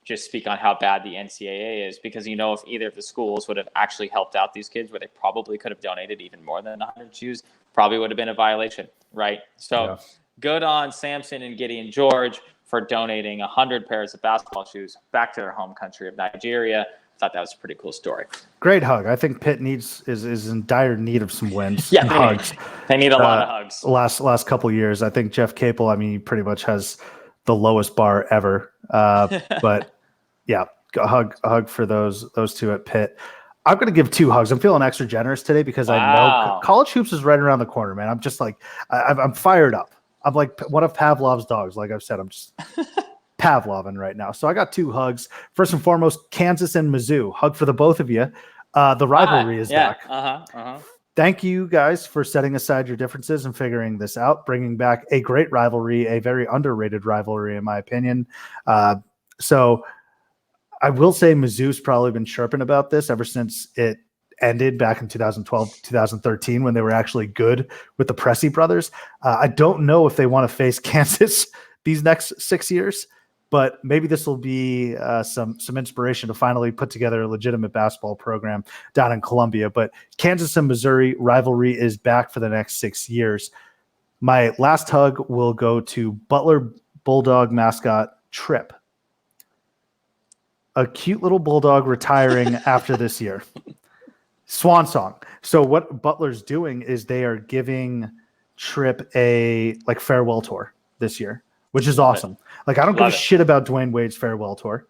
just speak on how bad the NCAA is, because if either of the schools would have actually helped out these kids, where they probably could have donated even more than 100 shoes, probably would have been a violation, right? So good on Samson and Gideon George for donating 100 pairs of basketball shoes back to their home country of Nigeria. I thought that was a pretty cool story. Great hug. I think Pitt is in dire need of some wins. Yeah, hugs. They need a lot of hugs. Last couple of years, I think Jeff Capel, he pretty much has the lowest bar ever. But yeah, a hug for those two at Pitt. I'm going to give 2 hugs. I'm feeling extra generous today because I know college hoops is right around the corner, man. I'm just like, I'm fired up. I'm like one of Pavlov's dogs. Like I've said, I'm just Pavloving right now. So I got 2 hugs. First and foremost, Kansas and Mizzou. Hug for the both of you. The rivalry is back. Thank you guys for setting aside your differences and figuring this out, bringing back a great rivalry, a very underrated rivalry, in my opinion. So I will say Mizzou's probably been chirping about this ever since it ended back in 2012, 2013, when they were actually good with the Pressey brothers. I don't know if they want to face Kansas these next 6 years, but maybe this will be some inspiration to finally put together a legitimate basketball program down in Columbia. But Kansas and Missouri rivalry is back for the next 6 years. My last hug will go to Butler Bulldog mascot Trip. A cute little bulldog retiring after this year. Swan song. So what Butler's doing is they are giving Trip a farewell tour this year, which is awesome. Like, I don't give a shit about Dwayne Wade's farewell tour.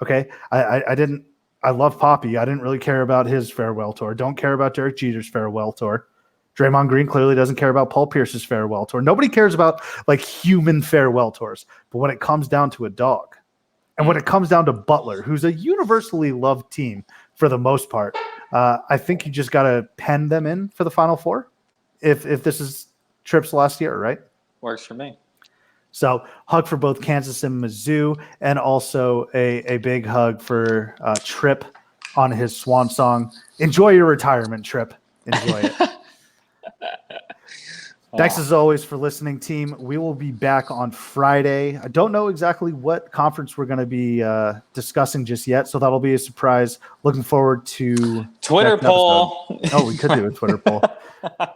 Okay. I love Poppy. I didn't really care about his farewell tour. Don't care about Derek Jeter's farewell tour. Draymond Green clearly doesn't care about Paul Pierce's farewell tour. Nobody cares about human farewell tours. But when it comes down to a dog, and when it comes down to Butler, who's a universally loved team for the most part, I think you just got to pen them in for the Final Four if this is Tripp's last year, right? Works for me. So hug for both Kansas and Mizzou, and also a big hug for Tripp on his swan song. Enjoy your retirement, Tripp. Enjoy it. Thanks as always for listening, team. We will be back on Friday. I don't know exactly what conference we're going to be discussing just yet, so that'll be a surprise. Looking forward to Twitter poll. Oh, we could do a Twitter poll.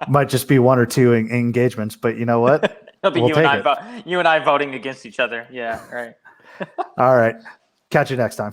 Might just be one or two engagements, but you know what? It'll be you and I voting against each other. Yeah, right. All right. Catch you next time.